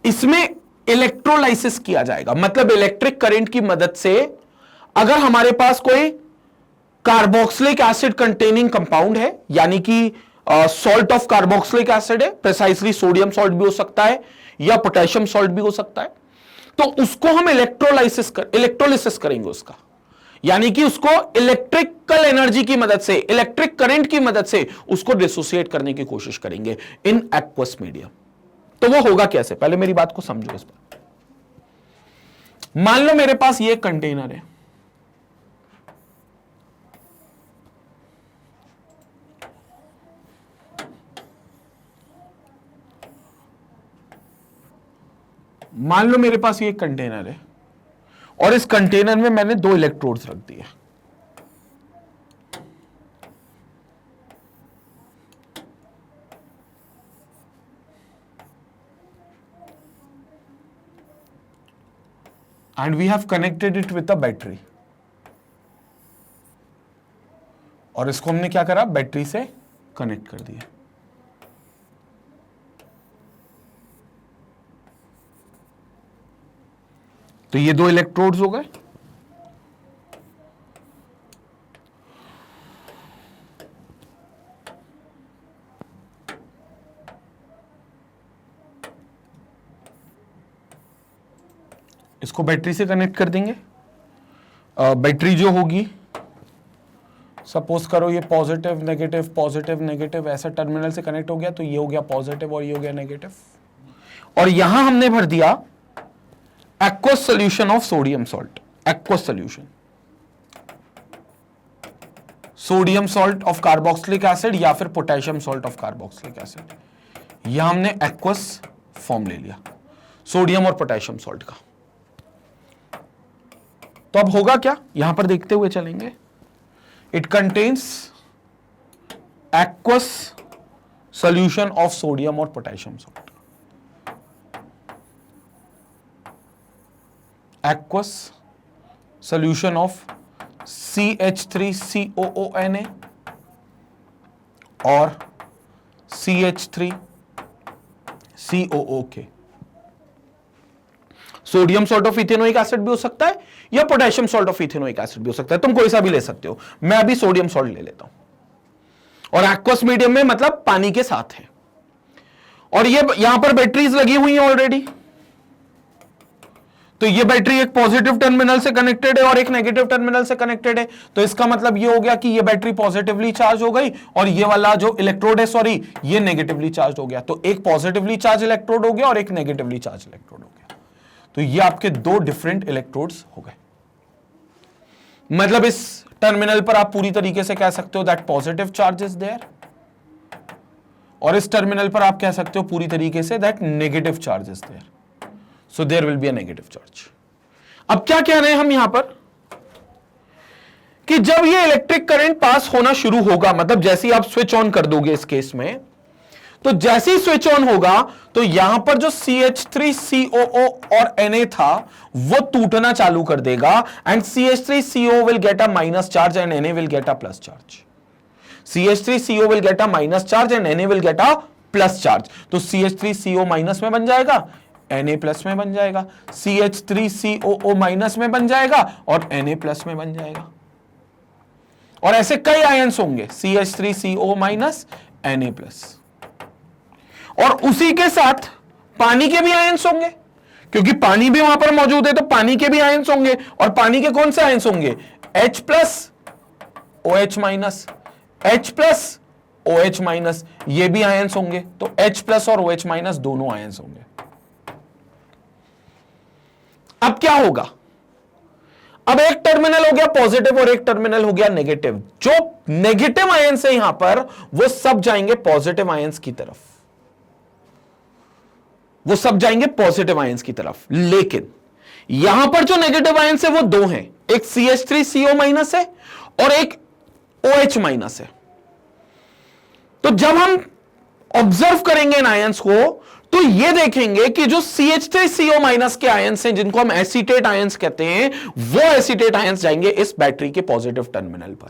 इसमें इलेक्ट्रोलाइसिस किया जाएगा, मतलब इलेक्ट्रिक करंट की मदद से अगर हमारे पास कोई कार्बोक्सिलिक एसिड कंटेनिंग कंपाउंड है, यानी कि सॉल्ट ऑफ कार्बोक्सिलिक एसिड है, प्रिसाइसली सोडियम सॉल्ट भी हो सकता है या पोटेशियम सॉल्ट भी हो सकता है, तो उसको हम इलेक्ट्रोलिसिस करेंगे उसका, यानी कि उसको इलेक्ट्रिकल एनर्जी की मदद से, इलेक्ट्रिक करंट की मदद से उसको डिसोसिएट करने की कोशिश करेंगे इन एक्वस मीडियम। तो वो होगा कैसे, पहले मेरी बात को समझो इस पर। मान लो मेरे पास ये कंटेनर है, मान लो मेरे पास ये कंटेनर है और इस कंटेनर में मैंने 2 इलेक्ट्रोड्स रख दिए। And we have connected it with a battery, और इसको हमने क्या करा, बैटरी से कनेक्ट कर दिया। तो ये 2 इलेक्ट्रोड्स हो गए। इसको बैटरी से कनेक्ट कर देंगे। बैटरी जो होगी, सपोज करो ये पॉजिटिव नेगेटिव ऐसा टर्मिनल से कनेक्ट हो गया, तो ये हो गया पॉजिटिव और ये हो गया नेगेटिव, और यहां हमने भर दिया aqueous solution of sodium salt, aqueous solution sodium salt of carboxylic acid या फिर potassium salt of carboxylic acid, यहां हमने एक्वस फॉर्म ले लिया सोडियम और पोटेशियम सॉल्ट का। तो अब होगा क्या, यहां पर देखते हुए चलेंगे। It contains aqueous solution of sodium और potassium salt, aqueous solution of CH3COONA और CH3COOK। Sodium salt of ethanoic acid भी हो सकता है या potassium salt of ethanoic acid भी हो सकता है, तुम कोई सा भी ले सकते हो। मैं अभी सोडियम सॉल्ट ले लेता हूं, और एक्वस मीडियम में मतलब पानी के साथ है, और ये यहां पर बैटरीज लगी हुई हैं ऑलरेडी। तो ये बैटरी एक पॉजिटिव टर्मिनल से कनेक्टेड है और एक नेगेटिव टर्मिनल से कनेक्टेड है, तो इसका मतलब ये हो गया कि ये बैटरी पॉजिटिवली चार्ज हो गई और ये वाला जो इलेक्ट्रोड है, सॉरी, ये नेगेटिवली चार्ज हो गया। तो एक पॉजिटिवली चार्ज इलेक्ट्रोड हो गया और एक नेगेटिवली चार्ज इलेक्ट्रोड हो गया। तो ये आपके 2 डिफरेंट इलेक्ट्रोड्स हो गए। मतलब इस टर्मिनल पर आप पूरी तरीके से कह सकते हो that positive charge is there, और इस टर्मिनल पर आप कह सकते हो पूरी तरीके से that negative charge is there, so there will be a negative charge. अब क्या कह रहे हैं हम यहां पर कि जब ये इलेक्ट्रिक करंट पास होना शुरू होगा, मतलब जैसे ही आप स्विच ऑन कर दोगे इस केस में, तो जैसे ही स्विच ऑन होगा तो यहां पर जो CH3COO और Na था वो टूटना चालू कर देगा, and CH3CO will get a minus charge and Na will get a plus charge. CH3CO will get a minus charge and Na will get a plus charge. तो CH3CO माइनस में बन जाएगा, Na प्लस में बन जाएगा, CH3COO minus में बन जाएगा और Na प्लस में बन जाएगा। और ऐसे कई आयंस होंगे, CH3CO माइनस, Na+, और उसी के साथ पानी के भी आयंस होंगे, क्योंकि पानी भी वहां पर मौजूद है, तो पानी के भी आयंस होंगे। और पानी के कौन से आयंस होंगे? H+, OH-, H+, OH-, ये भी आयंस होंगे। तो H+ और OH- दोनों आयंस होंगे। अब क्या होगा? अब एक टर्मिनल हो गया पॉजिटिव और एक टर्मिनल हो गया नेगेटिव। जो नेगेटिव आयंस है यहां पर, वो सब जाएंगे पॉजिटिव आयंस की तरफ, वो सब जाएंगे पॉजिटिव आयंस की तरफ। लेकिन यहां पर जो नेगेटिव आयंस है वो दो हैं, एक CH3CO- है और एक OH- है। तो जब हम ऑब्जर्व करेंगे इन आयंस को, तो ये देखेंगे कि जो CH3CO- के आयंस हैं, जिनको हम एसीटेट आयंस कहते हैं, वो एसीटेट आयंस जाएंगे इस बैटरी के पॉजिटिव टर्मिनल पर।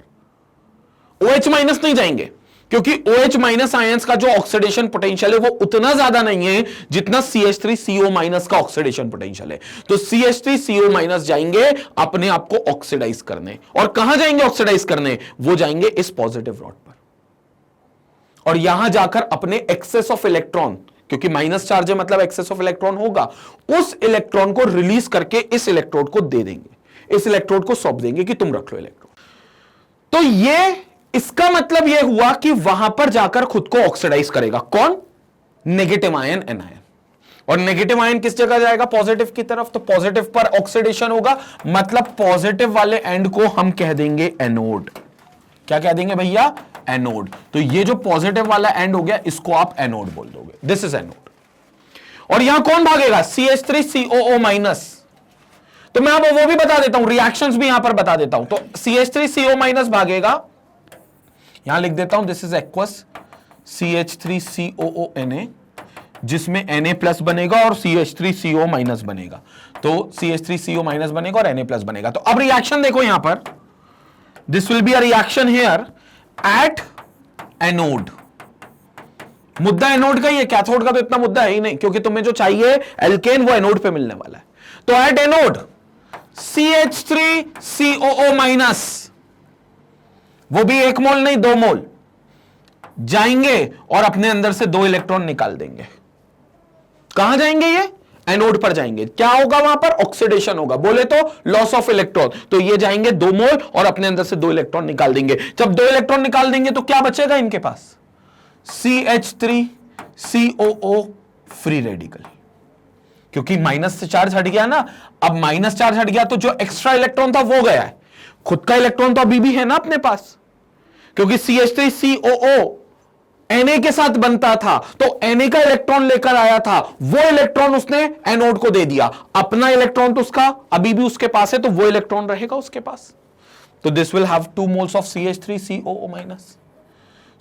OH- नहीं जाएंगे, क्योंकि OH- आयंस का जो ऑक्सीडेशन पोटेंशियल है वो उतना ज्यादा नहीं है जितना CH3CO- का ऑक्सीडेशन पोटेंशियल है। तो CH3CO- जाएंगे अपने आप को ऑक्सीडाइज करने। और कहां जाएंगे ऑक्सीडाइज करने? वो जाएंगे इस पॉजिटिव रॉड पर, और यहां जाकर अपने एक्सेस ऑफ इलेक्ट्रॉन, क्योंकि माइनस चार्ज है मतलब एक्सेस ऑफ इलेक्ट्रॉन होगा, उस इलेक्ट्रॉन को रिलीज करके इस इलेक्ट्रोड को दे देंगे, इस इलेक्ट्रोड को सौंप देंगे कि तुम रख लो इलेक्ट्रॉन। तो ये इसका मतलब यह हुआ कि वहां पर जाकर खुद को ऑक्सीडाइज करेगा कौन? Negative ion, anion. और नेगेटिव आयन किस जगह जाएगा? पॉजिटिव की तरफ। तो पॉजिटिव पर ऑक्सीडेशन होगा, मतलब पॉजिटिव वाले एंड को हम कह देंगे एनोड। क्या कह देंगे भैया? एनोड। तो ये जो पॉजिटिव वाला एंड हो गया, इसको आप एनोड बोल दोगे, दिस इज एनोड। और यहां कौन भागेगा? CH3COO-। तो मैं अब वो भी बता देता हूं, रिएक्शंस भी यहां पर बता देता हूं। तो CH3CO- भागेगा, यहां लिख देता हूं, दिस इज एक्वस CH3COO-Na, जिसमें Na+ बनेगा और CH3CO- बनेगा। तो CH3CO- बनेगा और Na+ बनेगा। तो अब रिएक्शन देखो यहां पर, this will be a reaction here at anode. मुद्दा एनोड का ही है, कैथोड का तो इतना मुद्दा है ही नहीं, क्योंकि तुम्हें जो चाहिए एल्केन वो एनोड पे मिलने वाला है। तो एट एनोड CH3COO-, वो भी 1 मोल नहीं 2 मोल जाएंगे और अपने अंदर से 2 इलेक्ट्रॉन निकाल देंगे। कहां जाएंगे? ये एनोड पर जाएंगे। क्या होगा वहां पर? ऑक्सीडेशन होगा, बोले तो लॉस ऑफ इलेक्ट्रॉन। तो ये जाएंगे 2 मोल और अपने अंदर से 2 इलेक्ट्रॉन निकाल देंगे। जब 2 इलेक्ट्रॉन निकाल देंगे तो क्या बचेगा इनके पास? CH3COO फ्री रेडिकल, क्योंकि माइनस से चार्ज हट गया ना। अब माइनस चार्ज हट गया तो जो एक्स्ट्रा इलेक्ट्रॉन था वो गया है, खुद का इलेक्ट्रॉन तो अभी भी है ना अपने पास, क्योंकि CH3COO Na के साथ बनता था, तो Na का इलेक्ट्रॉन लेकर आया था, वो इलेक्ट्रॉन उसने एनोड को दे दिया। अपना इलेक्ट्रॉन तो उसका अभी भी उसके पास है, तो वो इलेक्ट्रॉन रहेगा उसके पास। तो this will have 2 moles of CH3COO-।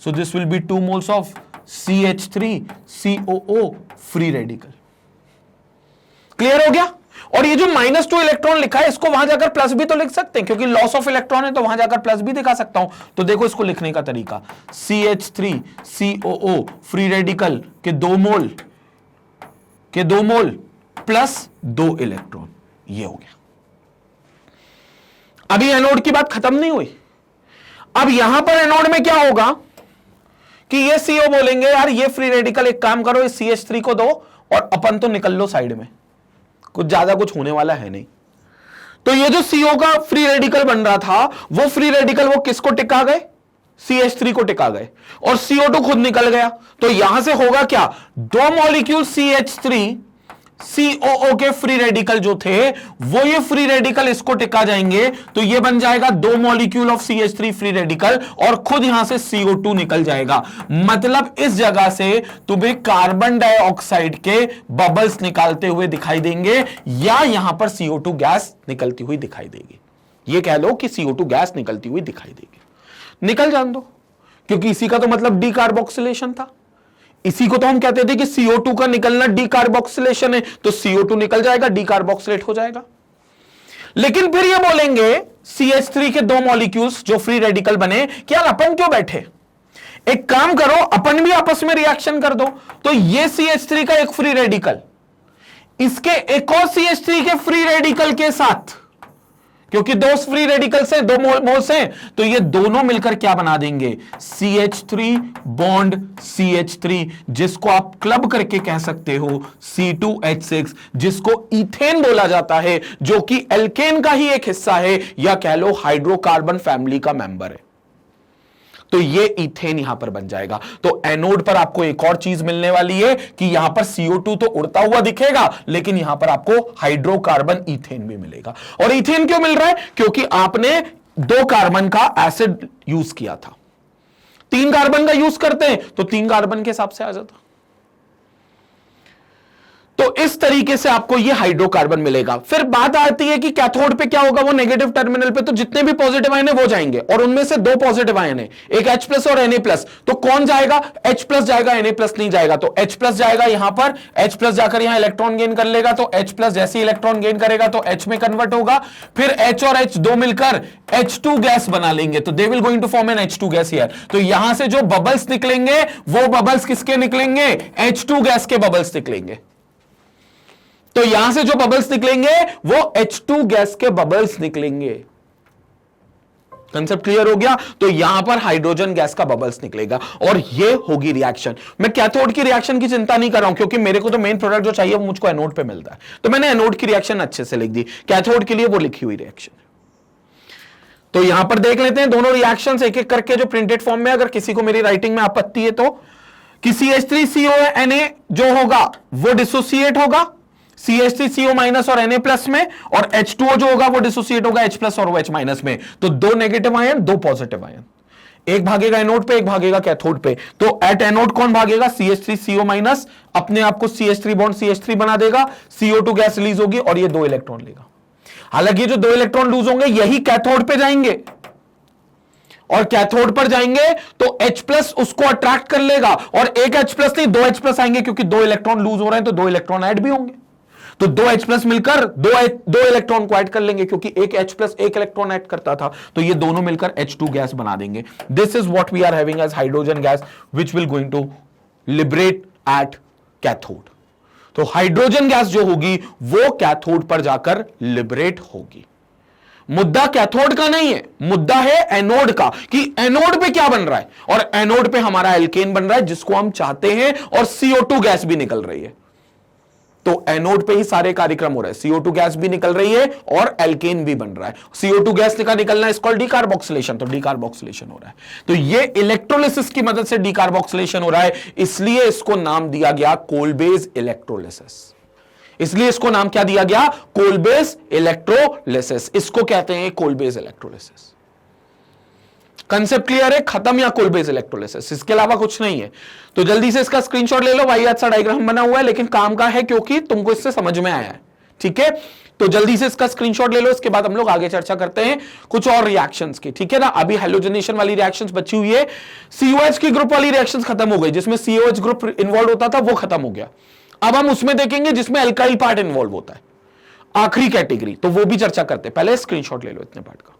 So this will be 2 moles of CH3COO free radical. Clear हो गया? और ये जो -2 इलेक्ट्रॉन लिखा है, इसको वहां जाकर प्लस भी तो लिख सकते हैं, क्योंकि लॉस ऑफ इलेक्ट्रॉन है, तो वहां जाकर प्लस भी दिखा सकता हूं। तो देखो इसको लिखने का तरीका, CH3COO फ्री रेडिकल के 2 मोल प्लस 2 इलेक्ट्रॉन, ये हो गया। अभी एनोड की बात खत्म नहीं हुई। अब यहां पर एनोड में क्या होगा कि ये CO बोलेंगे, यार ये फ्री रेडिकल एक काम करो, इस CH3 को दो और अपन तो निकल लो साइड में, कुछ ज्यादा कुछ होने वाला है नहीं। तो ये जो CO का फ्री रेडिकल बन रहा था, वो फ्री रेडिकल वो किसको टिका गए? CH3 को टिका गए, और CO2 खुद निकल गया। तो यहां से होगा क्या? 2 मॉलिक्यूल CH3COO के फ्री रेडिकल जो थे, वो ये फ्री रेडिकल इसको टिका जाएंगे, तो ये बन जाएगा 2 molecule of CH3 free radical, और खुद यहां से CO2 निकल जाएगा। मतलब इस जगह से तुम्हें कार्बन डाइऑक्साइड के बबल्स निकालते हुए दिखाई देंगे, या यहां पर CO2 गैस निकलती हुई दिखाई देगी। ये कह लो कि CO2 गैस निकलती हुई दिखाई देगी। निकल जान दो, क्योंकि इसी का तो मतलब डीकार्बोक्सिलेशन था। इसी को तो हम कहते थे कि CO2 का निकलना डीकार्बोक्सिलेशन है, तो CO2 निकल जाएगा, डीकार्बोक्सिलेट हो जाएगा। लेकिन फिर ये बोलेंगे CH3 के 2 मॉलिक्यूल्स जो फ्री रेडिकल बने, कि यार अपन क्यों बैठे, एक काम करो, अपन भी आपस में रिएक्शन कर दो। तो ये CH3 का एक फ्री रेडिकल इसके एक और CH3 के फ्री रेडिकल के साथ क्योंकि दो फ्री रेडिकल्स हैं, दो मोल्स हैं, तो ये दोनों मिलकर क्या बना देंगे, CH3 बॉन्ड CH3, जिसको आप क्लब करके कह सकते हो C2H6, जिसको इथेन बोला जाता है, जो कि एल्केन का ही एक हिस्सा है, या कह लो हाइड्रोकार्बन फैमिली का मेंबर है। तो ये इथेन यहां पर बन जाएगा। तो एनोड पर आपको एक और चीज मिलने वाली है कि यहां पर CO2 तो उड़ता हुआ दिखेगा, लेकिन यहां पर आपको हाइड्रोकार्बन इथेन भी मिलेगा। और इथेन क्यों मिल रहा है, क्योंकि आपने 2 कार्बन का एसिड यूज किया था। 3 कार्बन का यूज करते हैं तो 3 कार्बन के हिसाब से आ जाता। तो इस तरीके से आपको ये हाइड्रोकार्बन मिलेगा। फिर बात आती है कि कैथोड पे क्या होगा, वो नेगेटिव टर्मिनल पे तो जितने भी पॉजिटिव आयन है वो जाएंगे, और उनमें से 2 पॉजिटिव आयन है, एक H+ और Na+। तो कौन जाएगा, H+ जाएगा, Na+ नहीं जाएगा। तो H+ जाएगा यहां पर, H+ जाकर यहां इलेक्ट्रॉन गेन कर लेगा, तो H+ जैसे ही इलेक्ट्रॉन गेन करेगा तो H में कन्वर्ट होगा, फिर H और H दो मिलकर H2 गैस बना लेंगे, तो they will going to form an H2 gas here. तो यहां से जो बबल्स निकलेंगे वो बबल्स किसके निकलेंगे, H2 गैस के बबल्स निकलेंगे। तो यहां से जो बबल्स निकलेंगे वो H2 गैस के बबल्स निकलेंगे। कंसेप्ट क्लियर हो गया। तो यहां पर हाइड्रोजन गैस का बबल्स निकलेगा और ये होगी रिएक्शन। मैं कैथोड की रिएक्शन की चिंता नहीं कर रहा हूं, क्योंकि मेरे को तो मेन प्रोडक्ट जो चाहिए वो मुझको एनोड पे मिलता है, तो मैंने एनोड की रिएक्शन अच्छे से लिख दी। कैथोड के लिए वो लिखी हुई रिएक्शन। तो यहां पर देख लेते हैं दोनों रिएक्शंस एक एक करके, जो प्रिंटेड फॉर्म में। अगर किसी को मेरी राइटिंग में आपत्ति है तो कि CH3CONA जो होगा वो डिसोसिएट होगा CH3CO- और Na+ में, और H2O जो होगा वो डिसोसिएट होगा H+ और OH- में। तो 2 नेगेटिव आयन, 2 पॉजिटिव आयन, एक भागेगा एनोड पे, एक भागेगा कैथोड पे। तो एट एनोड कौन भागेगा, CH3CO- अपने आप को CH3 बॉन्ड CH3 बना देगा, CO2 गैस रिलीज होगी और ये 2 इलेक्ट्रॉन लेगा। हालांकि जो 2 इलेक्ट्रॉन लूज होंगे यही कैथोड पे जाएंगे, और कैथोड पर जाएंगे तो H+ उसको अट्रैक्ट कर लेगा, और एक H+ नहीं 2 H+ आएंगे, क्योंकि 2 इलेक्ट्रॉन लूज हो रहे हैं तो 2 इलेक्ट्रॉन ऐड भी होंगे। तो 2 H+ मिलकर 2 इलेक्ट्रॉन को ऐड कर लेंगे, क्योंकि एक H+ एक इलेक्ट्रॉन ऐड करता था, तो ये दोनों मिलकर H2 गैस बना देंगे। This is what we are having as hydrogen gas which will going to liberate at cathode. तो हाइड्रोजन गैस जो होगी वो कैथोड पर जाकर लिबरेट होगी। मुद्दा कैथोड का नहीं है, मुद्दा है एनोड का, कि एनोड पे क्या बन रहा है, और एनोड पे हमारा एल्केन बन रहा है जिसको हम चाहते हैं, और CO2 गैस भी निकल रही है। तो एनोड पे ही सारे कार्यक्रम हो रहे हैं, CO2 गैस भी निकल रही है और एल्केन भी बन रहा है। CO2 गैस का निकलना इस कॉल्ड डीकार्बोक्सिलेशन, तो डीकार्बोक्सिलेशन हो रहा है। तो ये इलेक्ट्रोलिसिस की मदद से डीकार्बोक्सिलेशन हो रहा है, इसलिए इसको नाम दिया गया कोलबेज इलेक्ट्रोलिसिस। इसलिए इसको नाम क्या दिया गया, कोलबेज इलेक्ट्रोलिसिस। इसको कहते हैं कोलबेज इलेक्ट्रोलिसिस। कंसेप्ट क्लियर है, खत्म, या कोलबेज इलेक्ट्रोलिसिस, इसके अलावा कुछ नहीं है। तो जल्दी से इसका स्क्रीनशॉट ले लो, वाहियात सा डायग्राम बना हुआ है, लेकिन काम का है क्योंकि तुमको इससे समझ में आया है। ठीक है, तो जल्दी से इसका स्क्रीनशॉट ले लो, इसके बाद हम लोग आगे चर्चा करते हैं कुछ और रिएक्शंस की। ठीक है ना, अभी हेलोजनेशन वाली रिएक्शंस बची हुई है। COH की ग्रुप वाली रिएक्शंस खत्म हो गई, जिसमें COH ग्रुप इन्वॉल्व होता था वो खत्म हो गया। अब हम उसमें देखेंगे जिसमें अल्काइल पार्ट इन्वॉल्व होता है, आखिरी कैटेगरी, तो वो भी चर्चा करते हैं। पहले स्क्रीनशॉट ले लो इतने पार्ट का।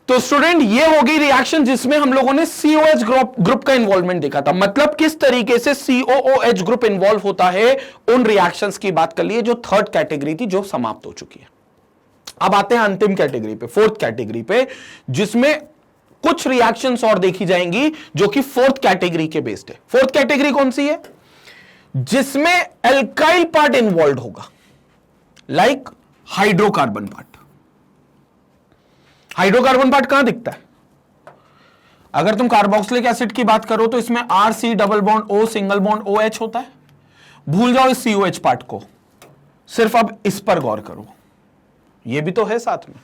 तो स्टूडेंट ये होगी रिएक्शन जिसमें हम लोगों ने COH ग्रुप का इन्वॉल्वमेंट देखा था। मतलब किस तरीके से COOH ग्रुप इन्वॉल्व होता है, उन रिएक्शंस की बात कर लिए, जो थर्ड कैटेगरी थी जो समाप्त हो चुकी है। अब आते हैं अंतिम कैटेगरी पे, फोर्थ कैटेगरी पे, जिसमें कुछ रिएक्शंस और देखी जाएंगी जो कि फोर्थ कैटेगरी के बेस्ड है। फोर्थ कैटेगरी कौन सी है, जिसमें एल्काइल पार्ट इन्वॉल्व होगा, like hydrocarbon part. Hydrocarbon part कहां दिखता है, अगर तुम कार्बोक्सिलिक एसिड की बात करो तो इसमें RC double bond O single bond OH होता है। भूल जाओ इस COH पार्ट को, सिर्फ अब इस पर गौर करो। ये भी तो है साथ में,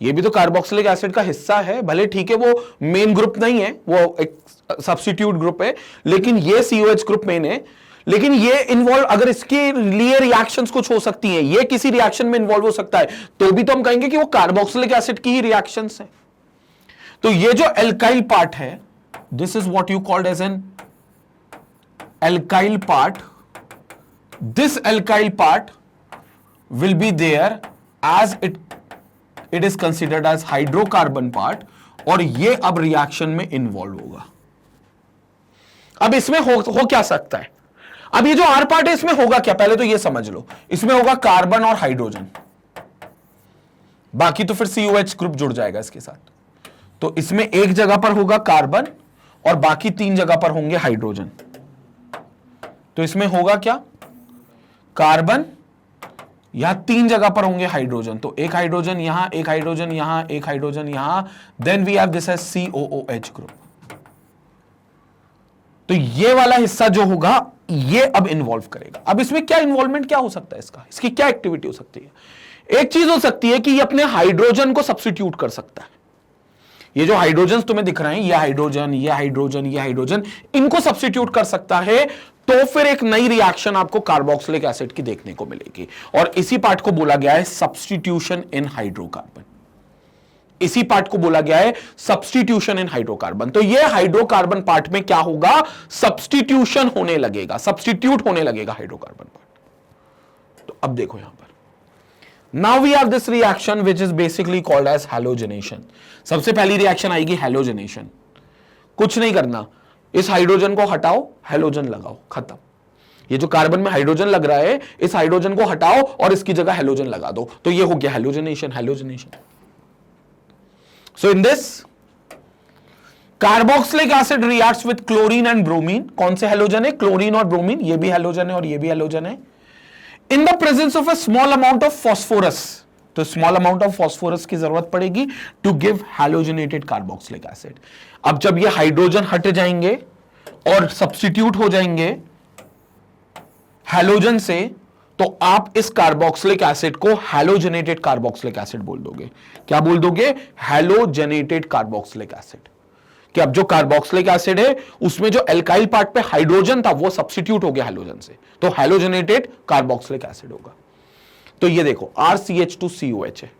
ये भी तो कार्बोक्सिलिक एसिड का हिस्सा है, भले ठीक है वो मेन ग्रुप नहीं है, वो एक सब्स्टिट्यूट ग्रुप है, लेकिन ये COH ग्रुप मेन है। लेकिन ये इन्वॉल्व, अगर इसके लिए रिएक्शंस कुछ हो सकती हैं, ये किसी रिएक्शन में इन्वॉल्व हो सकता है, तो भी तो हम कहेंगे कि वो कार्बोक्सिलिक एसिड की ही रिएक्शंस हैं। तो ये जो एल्काइल पार्ट है, this is what you called as an alkyl part. This alkyl part will be there as it is considered as hydrocarbon part, और ये अब रिएक्शन में इन्वॉल्व होगा। अब इसमें हो क्या सकता है, अब ये जो R पार्ट है इसमें होगा क्या, पहले तो ये समझ लो। इसमें होगा कार्बन और हाइड्रोजन, बाकी तो फिर COH ग्रुप जुड़ जाएगा इसके साथ। तो इसमें एक जगह पर होगा कार्बन और बाकी 3 जगह पर होंगे हाइड्रोजन। तो इसमें होगा क्या, कार्बन, यहां 3 जगह पर होंगे हाइड्रोजन। तो एक हाइड्रोजन यहां, एक हाइड्रोजन यहां, एक हाइड्रोजन यहां, then we have this as COOH group. तो ये वाला हिस्सा जो होगा ये अब इन्वॉल्व करेगा। अब इसमें क्या इन्वॉल्वमेंट क्या हो सकता है, इसकी क्या एक्टिविटी हो सकती है। एक चीज हो सकती है कि ये अपने हाइड्रोजन को सब्स्टिट्यूट कर सकता है। ये जो हाइड्रोजन तुम्हें दिख रहे हैं, ये हाइड्रोजन, ये हाइड्रोजन, ये हाइड्रोजन, इनको सब्स्टिट्यूट कर सकता है। तो फिर एक नई रिएक्शन आपको कार्बोक्सिलिक एसिड की देखने को मिलेगी और इसी पार्ट को बोला गया है सब्स्टिट्यूशन इन हाइड्रोकार्बन। इसी पार्ट को बोला गया है सब्स्टिट्यूशन इन हाइड्रोकार्बन। तो ये हाइड्रोकार्बन पार्ट में क्या होगा, सब्स्टिट्यूशन होने लगेगा, सब्स्टिट्यूट होने लगेगा हाइड्रोकार्बन पार्ट। तो अब देखो यहां पर, now we have this reaction which is basically called as halogenation. सबसे पहली रिएक्शन आएगी हैलोजनेशन। कुछ नहीं करना, इस हाइड्रोजन को हटाओ, हैलोजन लगाओ, खत्म। ये जो कार्बन में हाइड्रोजन लग रहा है, इस हाइड्रोजन को हटाओ और इसकी जगह हैलोजन लगा दो, तो ये हो गया halogenation, halogenation. So in this, carboxylic acid reacts with chlorine and bromine. कौन से हैलोजन है, क्लोरीन और ब्रोमीन, ये भी हैलोजन है और ये भी हैलोजन है। In the presence of a small amount of phosphorus, तो स्मॉल अमाउंट ऑफ फॉस्फोरस की जरूरत पड़ेगी टू गिव हैलोजनेटेड कार्बोक्सिलिक एसिड। अब जब ये हाइड्रोजन हट जाएंगे और सब्स्टिट्यूट हो जाएंगे हैलोजन से, तो आप इस कार्बोक्सिलिक एसिड को हैलोजनेटेड कार्बोक्सिलिक एसिड बोल दोगे। क्या बोल दोगे, हैलोजनेटेड कार्बोक्सिलिक एसिड। कि अब जो कार्बोक्सिलिक एसिड है उसमें जो एल्काइल पार्ट पे हाइड्रोजन था वो सब्स्टिट्यूट हो गया हैलोजन से, तो हैलोजनेटेड कार्बोक्सिलिक एसिड होगा। तो ये देखो RCH2COH है।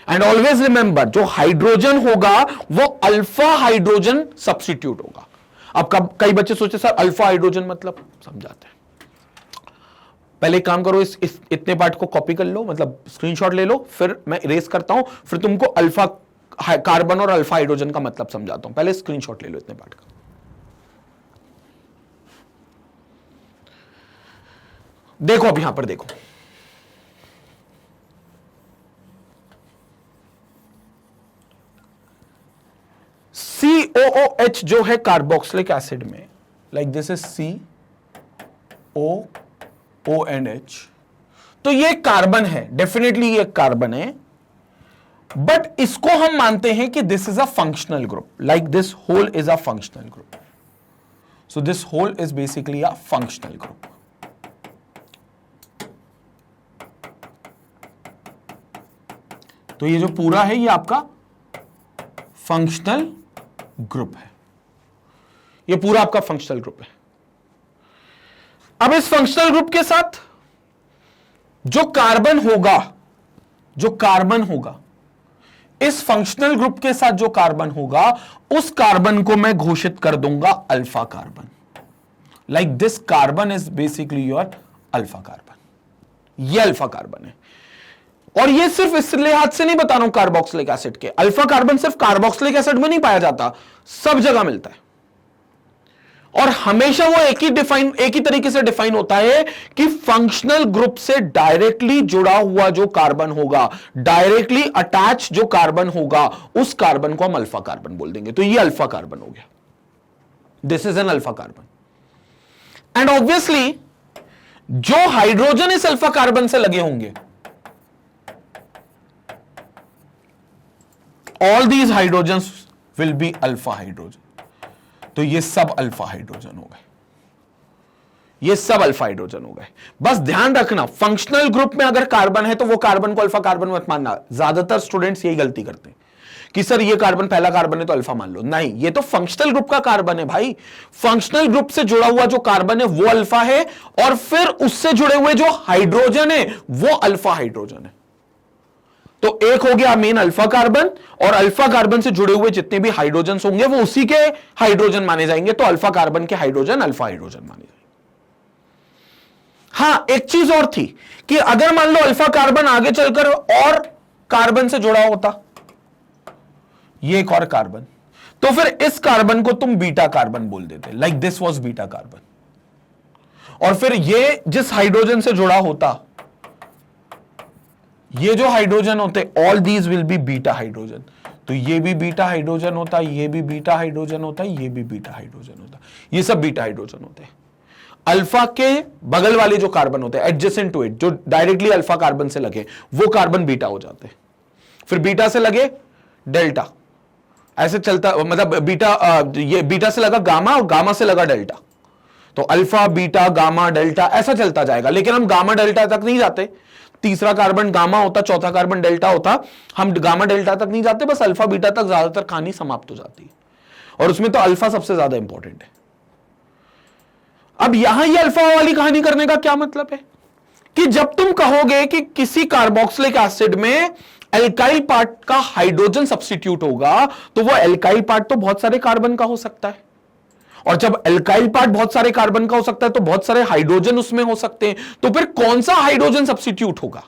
एंड ऑलवेज रिमेंबर, जो हाइड्रोजन होगा वो अल्फा हाइड्रोजन सब्स्टिट्यूट होगा। अब कई बच्चे सोचे सर अल्फा हाइड्रोजन मतलब, समझाते हैं। पहले काम करो, इस इतने पार्ट को कॉपी कर लो, मतलब स्क्रीनशॉट ले लो, फिर मैं इरेज करता हूं, फिर तुमको अल्फा कार्बन और अल्फा हाइड्रोजन का मतलब समझाता हूं। पहले स्क्रीनशॉट ले लो इतने पार्ट का। देखो अब यहां पर देखो, COOH जो है कार्बोक्सिलिक एसिड में, लाइक दिस इज COONH, तो ये कार्बन है, डेफिनेटली ये कार्बन है, बट इसको हम मानते हैं कि this is a functional group, like this whole is a functional group. So this whole is basically a functional group. तो ये जो पूरा है ये आपका फंक्शनल ग्रुप है, ये पूरा आपका फंक्शनल ग्रुप है। अब इस फंक्शनल ग्रुप के साथ जो कार्बन होगा, इस फंक्शनल ग्रुप के साथ जो कार्बन होगा, उस कार्बन को मैं घोषित कर दूंगा alpha carbon. Like this carbon is basically your alpha carbon. ये अल्फा कार्बन है। और ये सिर्फ इस लिहाज से नहीं बता रहा हूं कार्बोक्सिलिक एसिड के, अल्फा कार्बन सिर्फ कार्बोक्सिलिक एसिड में नहीं पाया जाता, सब जगह मिलता है। और हमेशा वो एक ही तरीके से डिफाइन होता है कि फंक्शनल ग्रुप से डायरेक्टली जुड़ा हुआ जो कार्बन होगा, डायरेक्टली अटैच जो कार्बन होगा, उस कार्बन को हम अल्फा कार्बन बोल देंगे। तो ये अल्फा कार्बन हो गया, this is an alpha carbon. And obviously जो हाइड्रोजन इस अल्फा कार्बन से लगे होंगे, all these hydrogens will be alpha hydrogen. तो ये सब अल्फा हाइड्रोजन हो गए, ये सब अल्फा हाइड्रोजन हो गए। बस ध्यान रखना, फंक्शनल ग्रुप में अगर कार्बन है तो वो कार्बन को अल्फा कार्बन मत मानना। ज्यादातर स्टूडेंट्स यही गलती करते हैं कि सर ये कार्बन पहला कार्बन है तो अल्फा मान लो। नहीं, ये तो फंक्शनल ग्रुप का कार्बन है भाई। फंक्शनल ग्रुप से जुड़ा हुआ जो कार्बन है वो अल्फा है, और फिर उससे जुड़े हुए जो हाइड्रोजन है वो अल्फा हाइड्रोजन है। तो एक हो गया मेन अल्फा कार्बन, और अल्फा कार्बन से जुड़े हुए जितने भी हाइड्रोजन होंगे वो उसी के हाइड्रोजन माने जाएंगे। तो अल्फा कार्बन के हाइड्रोजन अल्फा हाइड्रोजन माने जाएंगे। हां, एक चीज और थी कि अगर मान लो अल्फा कार्बन आगे चलकर और कार्बन से जुड़ा होता, ये एक और कार्बन, तो फिर इस कार्बन को तुम बीटा कार्बन बोल देते, like this was beta carbon. और फिर ये जिस हाइड्रोजन से जुड़ा होता, ये जो हाइड्रोजन होते all these will be beta hydrogen. तो ये भी बीटा हाइड्रोजन होता है, ये भी बीटा हाइड्रोजन होता है, ये भी बीटा हाइड्रोजन होता है, ये सब बीटा हाइड्रोजन होते हैं। अल्फा के बगल वाले जो कार्बन होते हैं एडजेसेंट टू इट, जो डायरेक्टली अल्फा कार्बन से लगे, वो कार्बन बीटा हो जाते हैं। फिर बीटा से लगे डेल्टा, ऐसे चलता, मतलब बीटा, ये बीटा से लगा गामा और गामा से लगा डेल्टा, तो अल्फा बीटा गामा डेल्टा ऐसा चलता जाएगा। लेकिन हम गामा डेल्टा तक नहीं जाते, तीसरा कार्बन गामा होता, चौथा कार्बन डेल्टा होता, हम गामा डेल्टा तक नहीं जाते, बस अल्फा बीटा तक ज्यादातर कहानी समाप्त हो जाती है, और उसमें तो अल्फा सबसे ज्यादा इंपॉर्टेंट है। अब यहां ये अल्फा वाली कहानी करने का क्या मतलब है कि जब तुम कहोगे कि किसी कार्बोक्सिलिक एसिड में एल्काइल पार्ट का हाइड्रोजन सब्स्टिट्यूट होगा, तो वो एल्काइल पार्ट तो बहुत सारे कार्बन का हो सकता है, और जब एल्काइल पार्ट बहुत सारे कार्बन का हो सकता है तो बहुत सारे हाइड्रोजन उसमें हो सकते हैं, तो फिर कौन सा हाइड्रोजन सब्स्टिट्यूट होगा?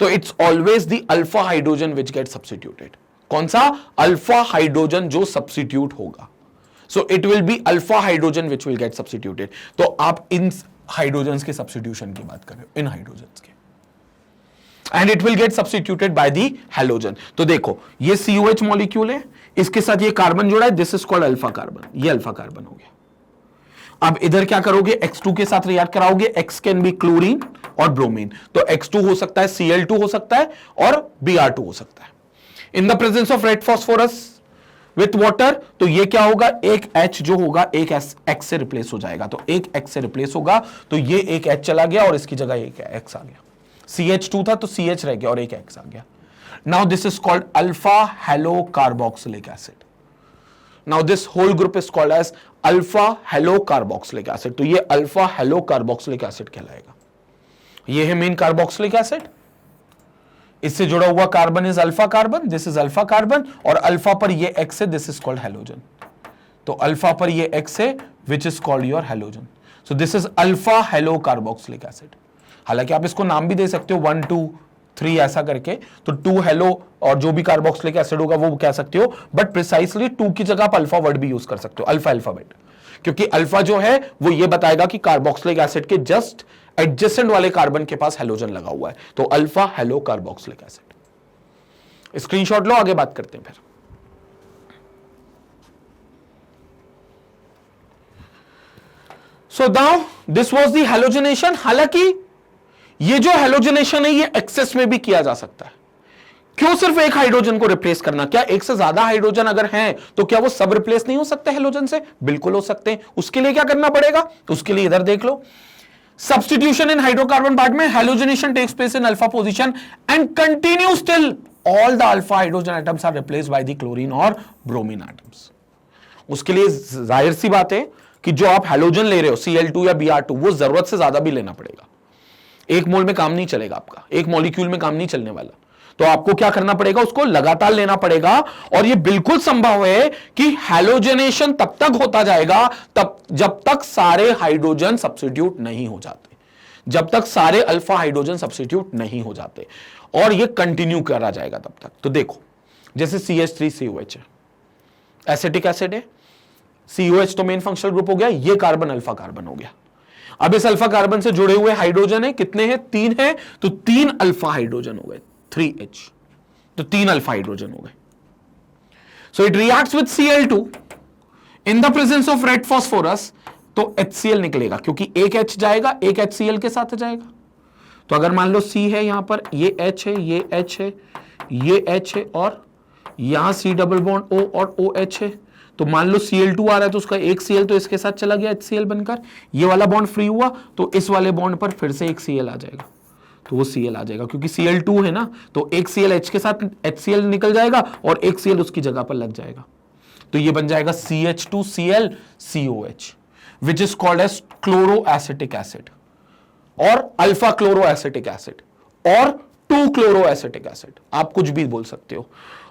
तो it's always the alpha hydrogen which get substituted. कौन सा? अल्फा हाइड्रोजन जो सब्स्टिट्यूट होगा। So it will be alpha hydrogen which will get substituted. तो आप इन हाइड्रोजन के सब्स्टिट्यूशन की बात कर रहे हो, इन हाइड्रोजन के, and it will get substituted by the halogen. तो देखो ये COH मॉलिक्यूल है, इसके साथ ये कार्बन जुड़ा है, this is called alpha carbon, ये अल्फा कार्बन हो गया। अब इधर क्या करोगे? X2 के साथ रिएक्ट कराओगे, X कैन बी क्लोरीन और ब्रोमीन, तो X2 हो सकता है, Cl2 हो सकता है और Br2 हो सकता है। In the presence of red phosphorus with water, तो ये क्या होगा? एक H जो होगा एक X से रिप्लेस हो जाएगा, तो एक X से रिप्लेस होगा, तो ये एक H चला गया और इसकी जगह एक X आ गया। CH2 था तो CH रह गया और एक X आ गया। Now this is called alpha halocarboxylic acid. Now this whole group is called as alpha halocarboxylic acid. तो ये alpha halocarboxylic acid कहलाएगा। ये है मेन कार्बोक्सिलिक एसिड, इससे जुड़ा हुआ carbon is alpha carbon, this is alpha carbon, और alpha पर ये X है, दिस इज कॉल्ड हैलोजन। तो अल्फा पर ये X है which is called your halogen. So this is alpha halocarboxylic acid. हालांकि आप इसको नाम भी दे सकते हो 1 2 3 ऐसा करके, तो 2 हेलो और जो भी कार्बोक्सिलिक एसिड होगा वो कह सकते हो, बट प्रिसाइसली 2 की जगह आप अल्फा वर्ड भी यूज कर सकते हो, अल्फा अल्फाबेट, क्योंकि अल्फा जो है वो ये बताएगा कि कार्बोक्सिलिक एसिड के जस्ट एडजेसेंट वाले कार्बन के पास हेलोजन लगा हुआ है, तो alpha halo carboxylic acid. Screenshot लो, आगे बात करते हैं फिर। So now this was the halogenation. हालांकि ये जो हेलोजनेशन है ये एक्सेस में भी किया जा सकता है। क्यों सिर्फ एक हाइड्रोजन को रिप्लेस करना? क्या एक से ज्यादा हाइड्रोजन अगर हैं तो क्या वो सब रिप्लेस नहीं हो सकते हेलोजन से? बिल्कुल हो सकते हैं। उसके लिए क्या करना पड़ेगा? उसके लिए इधर देख लो, substitution in hydrocarbon part में halogenation takes place in alpha position and continues till all the alpha hydrogen atoms are replaced by the chlorine और bromine atoms। उसके लिए जाहिर सी बात है कि जो आप हैलोजन ले रहे हो Cl2 या Br2 वो जरूरत से ज्यादा भी लेना पड़ेगा। एक मोल में काम नहीं चलेगा आपका, एक मॉलिक्यूल में काम नहीं चलने वाला, तो आपको क्या करना पड़ेगा? उसको लगातार लेना पड़ेगा। और ये बिल्कुल संभव है कि हैलोजनेशन तब तक होता जाएगा तब जब तक सारे हाइड्रोजन सब्स्टिट्यूट नहीं हो जाते, जब तक सारे अल्फा हाइड्रोजन सब्स्टिट्यूट नहीं हो जाते, और ये कंटिन्यू करा जाएगा तब तक। तो देखो जैसे CH3COH है, एसिटिक एसिड है, COH तो मेन फंक्शनल ग्रुप हो गया, ये कार्बन अल्फा कार्बन हो गया। अब इस अल्फा कार्बन से जुड़े हुए हाइड्रोजन है, कितने हैं? 3 है, तो 3 अल्फा हाइड्रोजन हो गए, 3H, तो 3 अल्फा हाइड्रोजन हो गए। So it reacts with Cl2 in the presence of red phosphorus, तो HCl निकलेगा, क्योंकि एक H जाएगा, एक HCl के साथ जाएगा। तो अगर मान लो C है यहां पर, ये H है, ये H है, ये H है, और यहां C डबल बॉन्ड O और OH है, तो मान लो Cl2 आ रहा है तो उसका एक Cl तो इसके साथ चला गया HCl बनकर, ये वाला बॉन्ड फ्री हुआ तो इस वाले बॉन्ड पर फिर से एक Cl आ जाएगा, तो वो Cl आ जाएगा, क्योंकि Cl2 है ना, तो एक Cl H के साथ HCl निकल जाएगा और एक Cl उसकी जगह पर लग जाएगा, तो ये बन जाएगा CH2Cl COH which is called as chloroacetic acid और अल्फा क्लोरोएसिटिक एसिड और 2 क्लोरोएसिटिक एसिड, आप कुछ भी बोल सकते हो।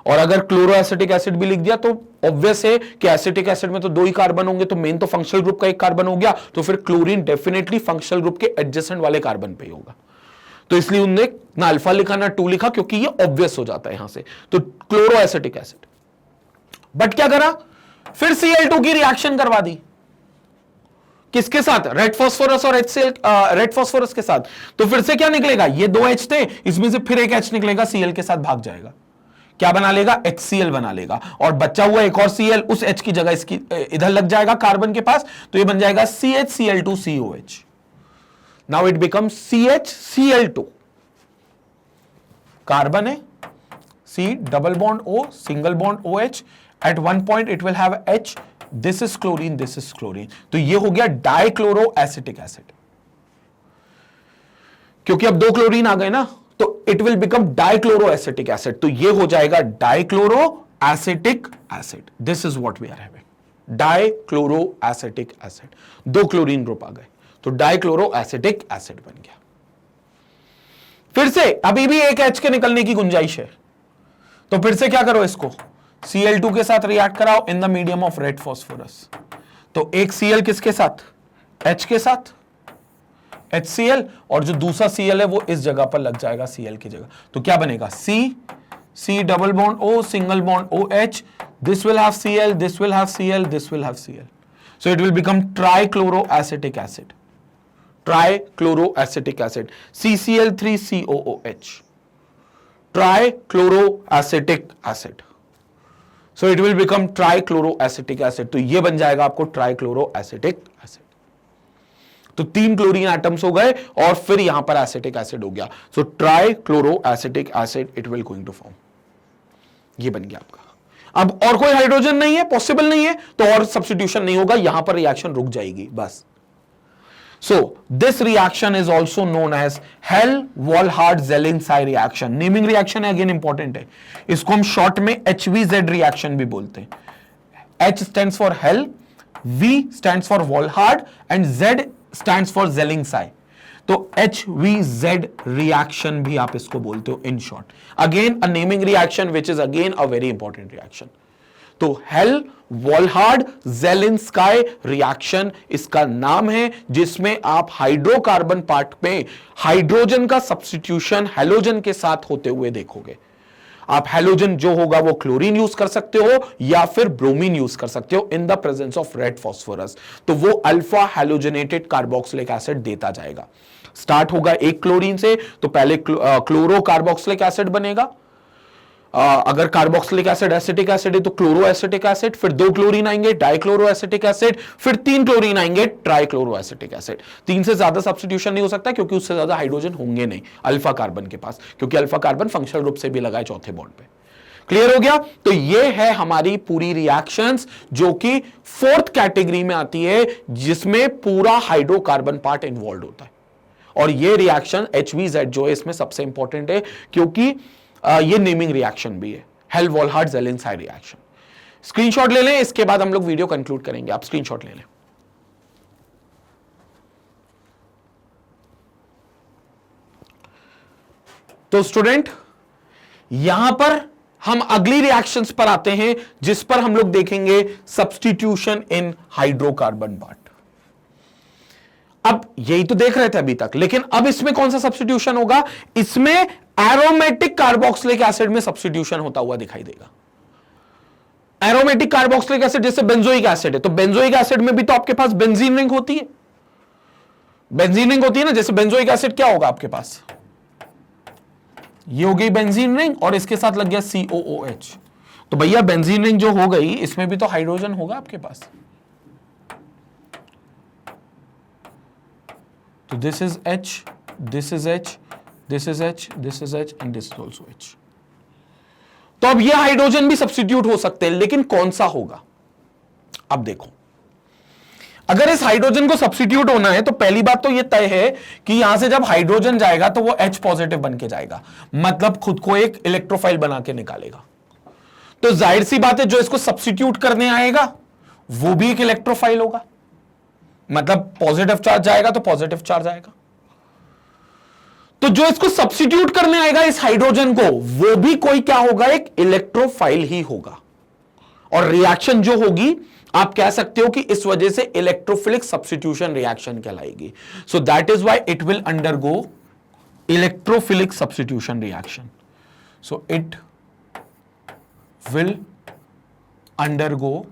और अगर क्लोरोएसिटिक एसिड भी लिख दिया तो ऑब्वियस है कि एसिटिक एसिड में तो 2 ही कार्बन होंगे, तो मेन तो फंक्शनल ग्रुप का एक कार्बन हो गया, तो फिर क्लोरीन डेफिनेटली फंक्शनल ग्रुप के एडजेसेंट वाले कार्बन पे ही होगा, तो इसलिए उन्होंने ना अल्फा लिखा ना 2 लिखा, क्योंकि ये ऑब्वियस हो जाता है यहां से, तो क्लोरोएसिटिक एसिड। बट क्या करा? फिर Cl2 की रिएक्शन करवा दी, किसके साथ? रेड फास्फोरस और HCl, रेड फास्फोरस के साथ। तो फिर से क्या निकलेगा? ये 2 H थे, इसमें से फिर एक H निकलेगा, Cl के साथ भाग जाएगा, क्या बना लेगा? HCl बना लेगा, और बचा हुआ एक और Cl उस H की जगह इसकी इधर लग जाएगा कार्बन के पास, तो ये बन जाएगा CHCl2COH। Now it become CHCl2, carbon है, C double bond O, single bond OH, at one point it will have H, this is chlorine, this is chlorine, तो ये हो गया डाइक्लोरो एसिटिक एसिड। क्योंकि अब 2 क्लोरीन आ गए ना, तो it will become dichloro acetic acid, तो ये हो जाएगा dichloro acetic acid. This is what we are having, dichloro acetic acid. 2 chlorine group आ गए, तो डाइक्लोरो एसिटिक एसिड बन गया। फिर से अभी भी एक H के निकलने की गुंजाइश है, तो फिर से क्या करो, इसको Cl2 के साथ रिएक्ट कराओ in the medium of red phosphorus. तो एक Cl किसके साथ? H के साथ, HCl, और जो दूसरा Cl है वो इस जगह पर लग जाएगा Cl की जगह, तो क्या बनेगा? C double bond O, single bond OH, this will have Cl, this will have Cl, this will have Cl, so it will become trichloro acetic acid, trichloro acetic acid, CCl3COOH, trichloro acetic acid, so it will become trichloro acetic acid, तो ये बन जाएगा आपको trichloro acetic acid. तो 3 chlorine atoms हो गए और फिर यहां पर एसिटिक एसिड हो गया, so trichloro acetic acid it will going to form, ये बन गया आपका। अब और कोई हाइड्रोजन नहीं है, पॉसिबल नहीं है, तो और सब्स्टिट्यूशन नहीं होगा, यहां पर रिएक्शन रुक जाएगी बस। So this reaction is also known as Hell-Walhart-Zelenski reaction. Naming reaction है, again important है, इसको हम शॉर्ट में HVZ reaction भी बोलते हैं। H stands for Hell, V stands for Walhart and Z stands for Zelenski, तो HVZ reaction भी आप इसको बोलते हो in short. Again a naming reaction which is again a very important reaction। तो हेल वॉलहार्ड जेलेंस्काई रिएक्शन इसका नाम है, जिसमें आप हाइड्रोकार्बन पार्ट में हाइड्रोजन का सब्स्टिट्यूशन हैलोजन के साथ होते हुए देखोगे। आप हैलोजन जो होगा वो क्लोरीन यूज कर सकते हो या फिर ब्रोमीन यूज कर सकते हो in the presence of red phosphorus, तो वो अल्फा हैलोजनेटेड कार्बोक्सिलिक एसिड देता जाएगा। स्टार्ट होगा एक क्लोरीन से, तो पहले क्लोरो कार्बोक्सिलिक एसिड बनेगा, अगर कार्बोक्सिलिक एसिड एसिटिक एसिड है तो क्लोरो एसिटिक एसिड, फिर 2 क्लोरीन आएंगे डाइक्लोरो एसिटिक एसिड, फिर 3 क्लोरीन आएंगे ट्राइक्लोरो एसिटिक एसिड। 3 से ज्यादा सब्स्टिट्यूशन नहीं हो सकता क्योंकि उससे ज्यादा हाइड्रोजन होंगे नहीं अल्फा कार्बन के पास, क्योंकि अल्फा कार्बन फंक्शनल ग्रुप से भी लगा है चौथे बॉन्ड पे। क्लियर हो गया? तो ये है हमारी पूरी रिएक्शंस जो कि 4th कैटेगरी में आती है, जिसमें पूरा हाइड्रोकार्बन पार्ट इन्वॉल्व होता है, और ये रिएक्शन HVZ जो है इसमें सबसे इंपॉर्टेंट है क्योंकि ये नेमिंग रिएक्शन भी है, हेल वॉलहार्ट जेलेंस्की रिएक्शन। स्क्रीनशॉट ले लें, इसके बाद हम लोग वीडियो कंक्लूड करेंगे, आप स्क्रीनशॉट ले लें। तो स्टूडेंट यहां पर हम अगली रिएक्शंस पर आते हैं, जिस पर हम लोग देखेंगे सब्स्टिट्यूशन इन हाइड्रोकार्बन पार्ट। अब यही तो देख रहे थे अभी तक, लेकिन अब इसमें कौन सा सब्स्टिट्यूशन होगा? इसमें एरोमेटिक कार्बोक्सिलिक एसिड में सब्स्टिट्यूशन होता हुआ दिखाई देगा। एरोमेटिक कार्बोक्सिलिक एसिड जैसे बेंजोइक एसिड है, तो बेंजोइक एसिड में भी तो आपके पास बेंजीन रिंग होती है, बेंजीन रिंग होती है ना। जैसे बेंजोइक एसिड क्या होगा आपके पास? ये हो गई बेंजीन रिंग और इसके साथ लग गया COOH, तो भैया बेंजीन रिंग जो हो गई इसमें भी तो हाइड्रोजन होगा आपके पास। तो this is H, this is H, this is H, this is H and this is also H। तो अब ये हाइड्रोजन भी सब्स्टिट्यूट हो सकते हैं, लेकिन कौन सा होगा? अब देखो, अगर इस हाइड्रोजन को सब्स्टिट्यूट होना है तो पहली बात तो यह तय है कि यहां से जब हाइड्रोजन जाएगा तो वो H पॉजिटिव बन के जाएगा, मतलब खुद को एक इलेक्ट्रोफाइल बना के निकालेगा। तो जाहिर सी बात है जो इसको सब्स्टिट्यूट करने आएगा वो भी एक इलेक्ट्रोफाइल होगा, मतलब पॉजिटिव चार्ज जाएगा तो पॉजिटिव चार्ज आएगा। तो जो इसको सब्स्टिट्यूट करने आएगा इस हाइड्रोजन को, वो भी कोई क्या होगा? एक इलेक्ट्रोफाइल ही होगा। और रिएक्शन जो होगी आप कह सकते हो कि इस वजह से इलेक्ट्रोफिलिक सब्स्टिट्यूशन रिएक्शन कहलाएगी। So that is why it will undergo electrophilic substitution reaction. So it will undergo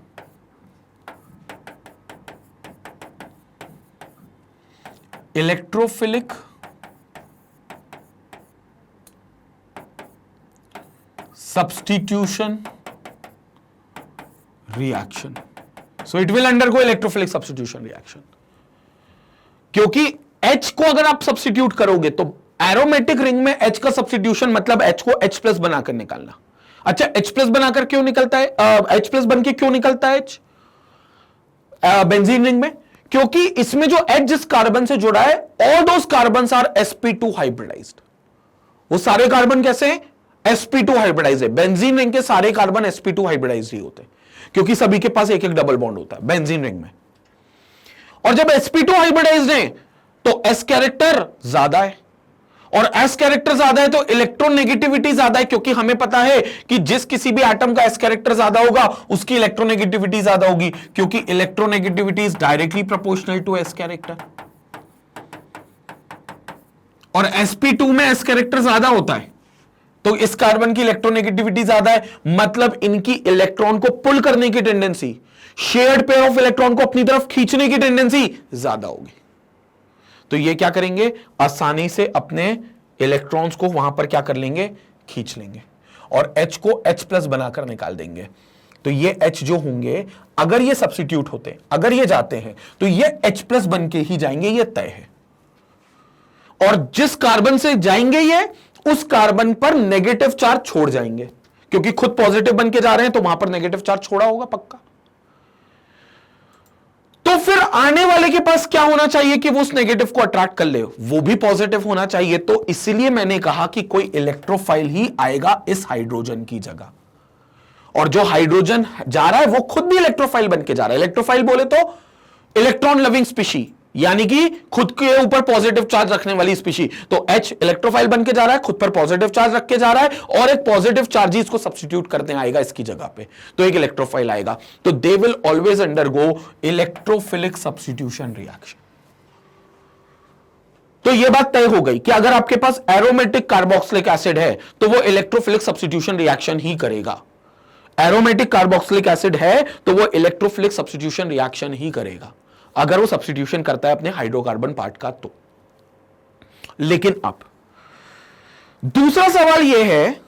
electrophilic substitution reaction. So it will undergo electrophilic substitution reaction. क्योंकि H को अगर आप सब्स्टिट्यूट करोगे तो एरोमेटिक रिंग में H का substitution मतलब H को H प्लस बनाकर निकालना। अच्छा, H प्लस बनाकर क्यों निकलता है, H प्लस बन के क्यों निकलता है H बेंजीन रिंग में? क्योंकि इसमें जो H जिस कार्बन से जुड़ा है, all those carbons are sp2 hybridized. वो सारे कार्बन कैसे हैं? sp2 हाइब्रिडाइज है। बेंजीन रिंग के सारे कार्बन sp2 हाइब्रिडाइज ही होते हैं, क्योंकि सभी के पास एक एक डबल बॉन्ड होता है बेंजीन रिंग में। और जब sp2 हाइब्रिडाइज्ड है तो s कैरेक्टर ज्यादा है, और s कैरेक्टर ज्यादा है तो इलेक्ट्रोनेगेटिविटी ज्यादा है, क्योंकि हमें पता है कि जिस किसी भी एटम का s कैरेक्टर ज्यादा होगा उसकी इलेक्ट्रोनेगेटिविटी ज्यादा होगी, क्योंकि electronegativity is directly proportional to s character. और sp2 में s कैरेक्टर ज्यादा होता है तो इस कार्बन की इलेक्ट्रोनेगेटिविटी ज्यादा है, मतलब इनकी इलेक्ट्रॉन को पुल करने की tendency, shared pair of electron को अपनी तरफ खींचने की टेंडेंसी ज्यादा होगी। तो ये क्या करेंगे, आसानी से अपने इलेक्ट्रॉन्स को वहां पर क्या कर लेंगे, खींच लेंगे, और H को H प्लस बनाकर निकाल देंगे। तो ये H जो होंगे, अगर ये सब्स्टिट्यूट होते, अगर ये जाते हैं तो ये H प्लस बन के ही जाएंगे, ये तय है। और जिस कार्बन से जाएंगे ये, उस कार्बन पर नेगेटिव चार्ज छोड़ जाएंगे, क्योंकि खुद पॉजिटिव बन के जा रहे हैं तो वहां पर नेगेटिव चार्ज छोड़ा होगा पक्का। तो फिर आने वाले के पास क्या होना चाहिए कि वो उस नेगेटिव को अट्रैक्ट कर ले, वो भी पॉजिटिव होना चाहिए। तो इसीलिए मैंने कहा कि कोई इलेक्ट्रोफाइल ही आएगा इस हाइड्रोजन की जगह, और जो हाइड्रोजन जा रहा है वो खुद भी इलेक्ट्रोफाइल बन के जा रहा है। इलेक्ट्रोफाइल बोले तो इलेक्ट्रॉन लविंग स्पीशी, यानी कि खुद के ऊपर पॉजिटिव चार्ज रखने वाली स्पीशी। तो H इलेक्ट्रोफाइल बन के जा रहा है, खुद पर पॉजिटिव चार्ज रख के जा रहा है, और एक पॉजिटिव चार्ज इसको सब्स्टिट्यूट करते आएगा इसकी जगह पे, तो एक इलेक्ट्रोफाइल आएगा। तो they will always undergo electrophilic substitution reaction. तो यह बात तय हो गई कि अगर आपके पास एरोमेटिक कार्बोक्सिलिक एसिड है तो वो इलेक्ट्रोफिलिक सब्स्टिट्यूशन रिएक्शन ही करेगा। एरोमेटिक कार्बोक्सिलिक एसिड है तो वो इलेक्ट्रोफिलिक सब्स्टिट्यूशन रिएक्शन ही करेगा, अगर वो सब्स्टिट्यूशन करता है अपने हाइड्रोकार्बन पार्ट का तो। लेकिन अब दूसरा सवाल यह है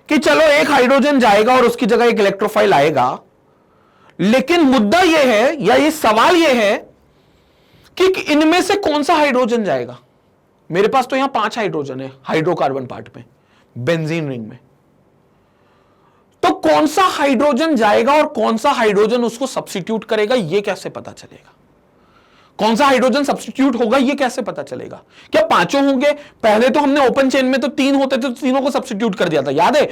कि चलो एक हाइड्रोजन जाएगा और उसकी जगह एक इलेक्ट्रोफाइल आएगा, लेकिन मुद्दा यह है, या ये सवाल यह है कि इनमें से कौन सा हाइड्रोजन जाएगा। मेरे पास तो यहां 5 हाइड्रोजन है हाइड्रोकार्बन पार्ट में, बेंजीन रिंग में। तो कौन सा हाइड्रोजन जाएगा और कौन सा हाइड्रोजन उसको सब्स्टिट्यूट करेगा, यह कैसे पता चलेगा? कौन सा हाइड्रोजन सब्स्टिट्यूट होगा यह कैसे पता चलेगा? क्या पांचों होंगे? पहले तो हमने ओपन चेन में तो 3 होते थे, तो तीनों को सब्स्टिट्यूट कर दिया था, याद है?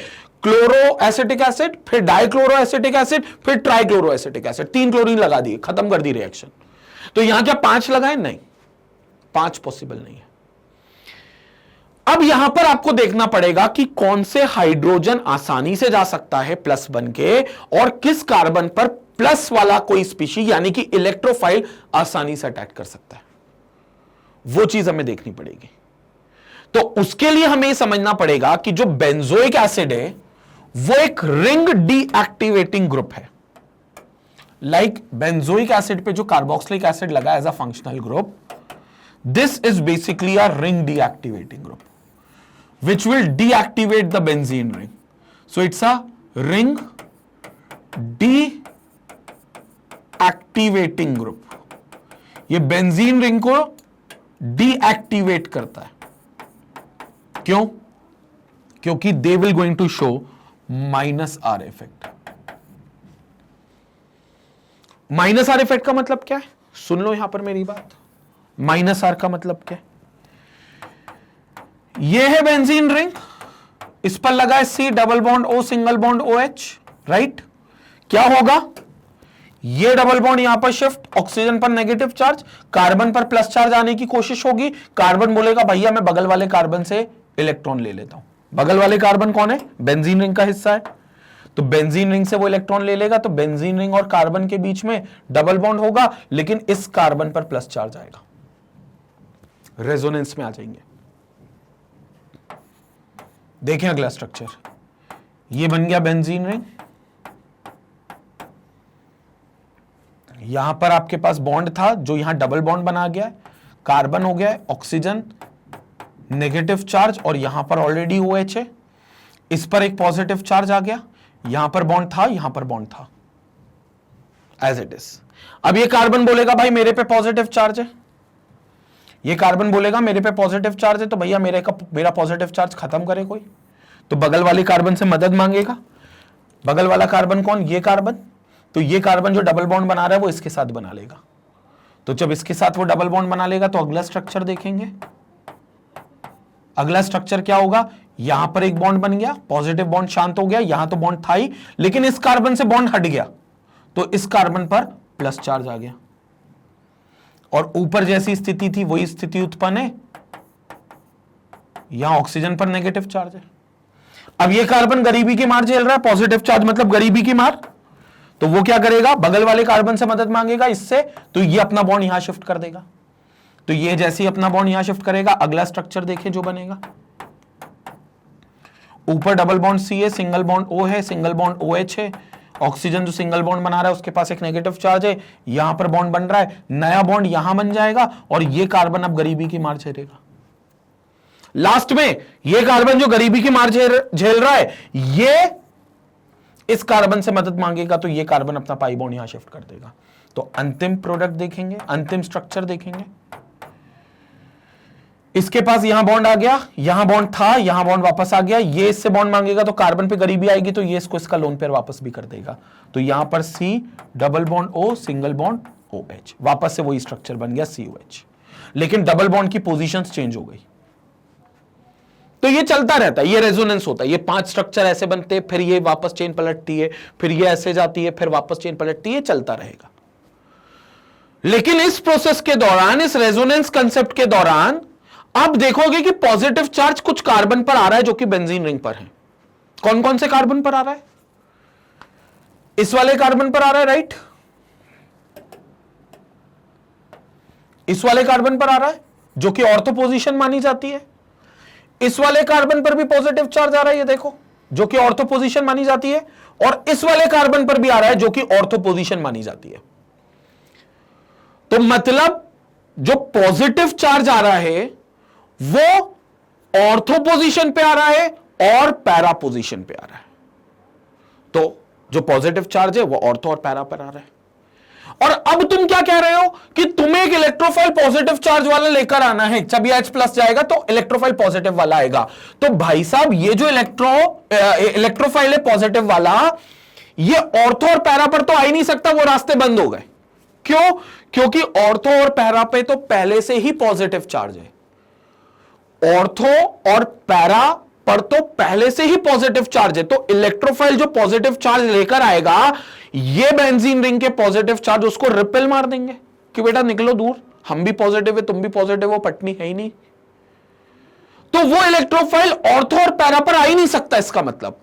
क्लोरो एसिटिक एसिड, फिर डाइक्लोरो एसिटिक एसिड, फिर ट्राइक्लोरो एसिटिक एसिड, 3 क्लोरीन लगा दिए, खत्म कर दी रिएक्शन। तो यहां क्या 5 लगाए? नहीं, 5 पॉसिबल नहीं है। अब यहां पर आपको देखना पड़ेगा कि कौन से हाइड्रोजन आसानी से जा सकता है प्लस बन के, और किस कार्बन पर प्लस वाला कोई स्पीशी यानी कि इलेक्ट्रोफाइल आसानी से अटैक कर सकता है, वो चीज हमें देखनी पड़ेगी। तो उसके लिए हमें यह समझना पड़ेगा कि जो बेंजोइक एसिड है वो एक रिंग डीएक्टिवेटिंग ग्रुप है। लाइक बेंजोइक एसिड पे जो कार्बोक्सिलिक एसिड लगा as a functional group, this is basically a ring deactivating group which will deactivate the benzene ring. So it's a ring deactivating group. ये benzene ring को deactivate करता है। क्यों? क्योंकि they will going to show minus are effect. Minus are effect का मतलब क्या है? सुन लो यहां पर मेरी बात। माइनस आर का मतलब क्या है? ये है बेंजीन रिंग, इस पर लगा है C double bond O single bond OH, right? क्या होगा? ये डबल बॉन्ड यहां पर शिफ्ट, ऑक्सीजन पर नेगेटिव चार्ज, कार्बन पर प्लस चार्ज आने की कोशिश होगी। कार्बन बोलेगा भैया मैं बगल वाले कार्बन से इलेक्ट्रॉन ले लेता हूं। बगल वाले कार्बन कौन है? बेंजीन रिंग का हिस्सा है, तो बेंजीन रिंग से वो इलेक्ट्रॉन ले लेगा। तो बेंजीन रिंग और कार्बन के बीच में डबल बॉन्ड होगा, लेकिन इस कार्बन पर प्लस चार्ज आएगा, रेजोनेंस में आ जाएंगे। देखें अगला स्ट्रक्चर, ये बन गया बेंजीन रिंग, यहां पर आपके पास बॉन्ड था जो यहां डबल बॉन्ड बना गया है, कार्बन हो गया ऑक्सीजन नेगेटिव चार्ज और यहां पर ऑलरेडी OH है, इस पर एक पॉजिटिव चार्ज आ गया, यहां पर बॉन्ड था, यहां पर बॉन्ड था, एज इट इज। अब ये कार्बन बोलेगा भाई मेरे पे पॉजिटिव चार्ज है, ये कार्बन बोलेगा मेरे पे पॉजिटिव चार्ज है, तो भैया मेरा पॉजिटिव चार्ज खत्म करे कोई, तो बगल वाले कार्बन से मदद मांगेगा। बगल वाला कार्बन कौन? ये कार्बन। तो ये कार्बन जो डबल बॉन्ड बना रहा है वो इसके साथ बना लेगा। तो जब इसके साथ वो डबल बॉन्ड बना लेगा तो अगला स्ट्रक्चर देखेंगे। अगला स्ट्रक्चर क्या होगा? यहां पर एक बॉन्ड बन गया, पॉजिटिव बॉन्ड शांत हो गया, यहां तो बॉन्ड था ही, लेकिन इस कार्बन से बॉन्ड हट गया, तो इस कार्बन पर प्लस चार्ज आ गया, और ऊपर जैसी स्थिति थी वही स्थिति उत्पन्न है, यहां ऑक्सीजन पर नेगेटिव चार्ज है। अब ये कार्बन गरीबी की मार झेल रहा है, पॉजिटिव चार्ज मतलब गरीबी की मार, तो वो क्या करेगा? बगल वाले कार्बन से मदद मांगेगा इससे, तो ये अपना बॉन्ड यहां शिफ्ट कर देगा। तो ये जैसे ही अपना बॉन्ड यहां शिफ्ट करेगा, अगला स्ट्रक्चर देखें जो बनेगा। ऊपर डबल बॉन्ड C है, सिंगल बॉन्ड O है, सिंगल बॉन्ड OH है, ऑक्सीजन जो सिंगल बॉन्ड बना रहा है उसके पास एक नेगेटिव चार्ज है, यहां पर बॉन्ड बन रहा है, नया बॉन्ड यहां बन जाएगा, और ये कार्बन अब गरीबी की मार झेलेगा। लास्ट में ये कार्बन जो गरीबी की मार झेल रहा है, ये इस कार्बन से मदद मांगेगा, तो ये कार्बन अपना पाई बॉन्ड यहां शिफ्ट कर देगा। तो अंतिम प्रोडक्ट देखेंगे, अंतिम स्ट्रक्चर देखेंगे। इसके पास यहां बॉन्ड आ गया, यहां बॉन्ड था, यहां बॉन्ड वापस आ गया, ये इससे बॉन्ड मांगेगा तो कार्बन पे गरीबी आएगी, तो ये इसको इसका लोन पेयर वापस भी कर देगा। तो यहां पर C double bond O single bond OH, वापस से वही स्ट्रक्चर बन गया COH, लेकिन डबल बॉन्ड की पोजीशंस चेंज हो गई। तो ये चलता रहता है, ये रेजोनेंस होता है, ये 5 स्ट्रक्चर ऐसे बनते हैं, फिर ये वापस चेन पलटती है, फिर ये ऐसे जाती है, फिर वापस चेन पलटती है, चलता रहेगा। लेकिन इस प्रोसेस के दौरान, इस रेजोनेंस कंसेप्ट के दौरान, अब देखोगे कि पॉजिटिव चार्ज कुछ कार्बन पर आ रहा है जो कि बेंजीन रिंग पर है। कौन कौन से कार्बन पर आ रहा है? इस वाले कार्बन पर आ रहा है, राइट? इस वाले कार्बन पर आ रहा है जो कि ऑर्थो पोजीशन मानी जाती है। इस वाले कार्बन पर भी पॉजिटिव चार्ज आ रहा है, ये देखो, जो कि ऑर्थो पोजीशन मानी जाती है, और इस वाले कार्बन पर भी आ रहा है जो कि ऑर्थो पोजीशन मानी जाती है। तो मतलब जो पॉजिटिव चार्ज आ रहा है वो ऑर्थो पोजीशन पे आ रहा है और पैरा पोजीशन पे आ रहा है। तो जो पॉजिटिव चार्ज है वो ऑर्थो और पैरा पर आ रहा है। और अब तुम क्या कह रहे हो कि तुम्हें एक इलेक्ट्रोफाइल पॉजिटिव चार्ज वाला लेकर आना है, जब ये H+ जाएगा तो इलेक्ट्रोफाइल पॉजिटिव वाला आएगा। तो भाई साहब ये जो इलेक्ट्रोफाइल है पॉजिटिव वाला, ये ऑर्थो और पैरा पर तो आ ही नहीं सकता, वो रास्ते बंद हो गए। क्यों? क्योंकि ऑर्थो और पैरा पे तो पहले से ही पॉजिटिव चार्ज है। ऑर्थो और पैरा पर तो पहले से ही पॉजिटिव चार्ज है, तो इलेक्ट्रोफाइल जो पॉजिटिव चार्ज लेकर आएगा, ये बेंजीन रिंग के पॉजिटिव चार्ज उसको रिपेल मार देंगे कि बेटा निकलो दूर, हम भी पॉजिटिव है, तुम भी पॉजिटिव हो, पटनी है ही नहीं। तो वो इलेक्ट्रोफाइल ऑर्थो और पैरा पर आ ही नहीं सकता, इसका मतलब।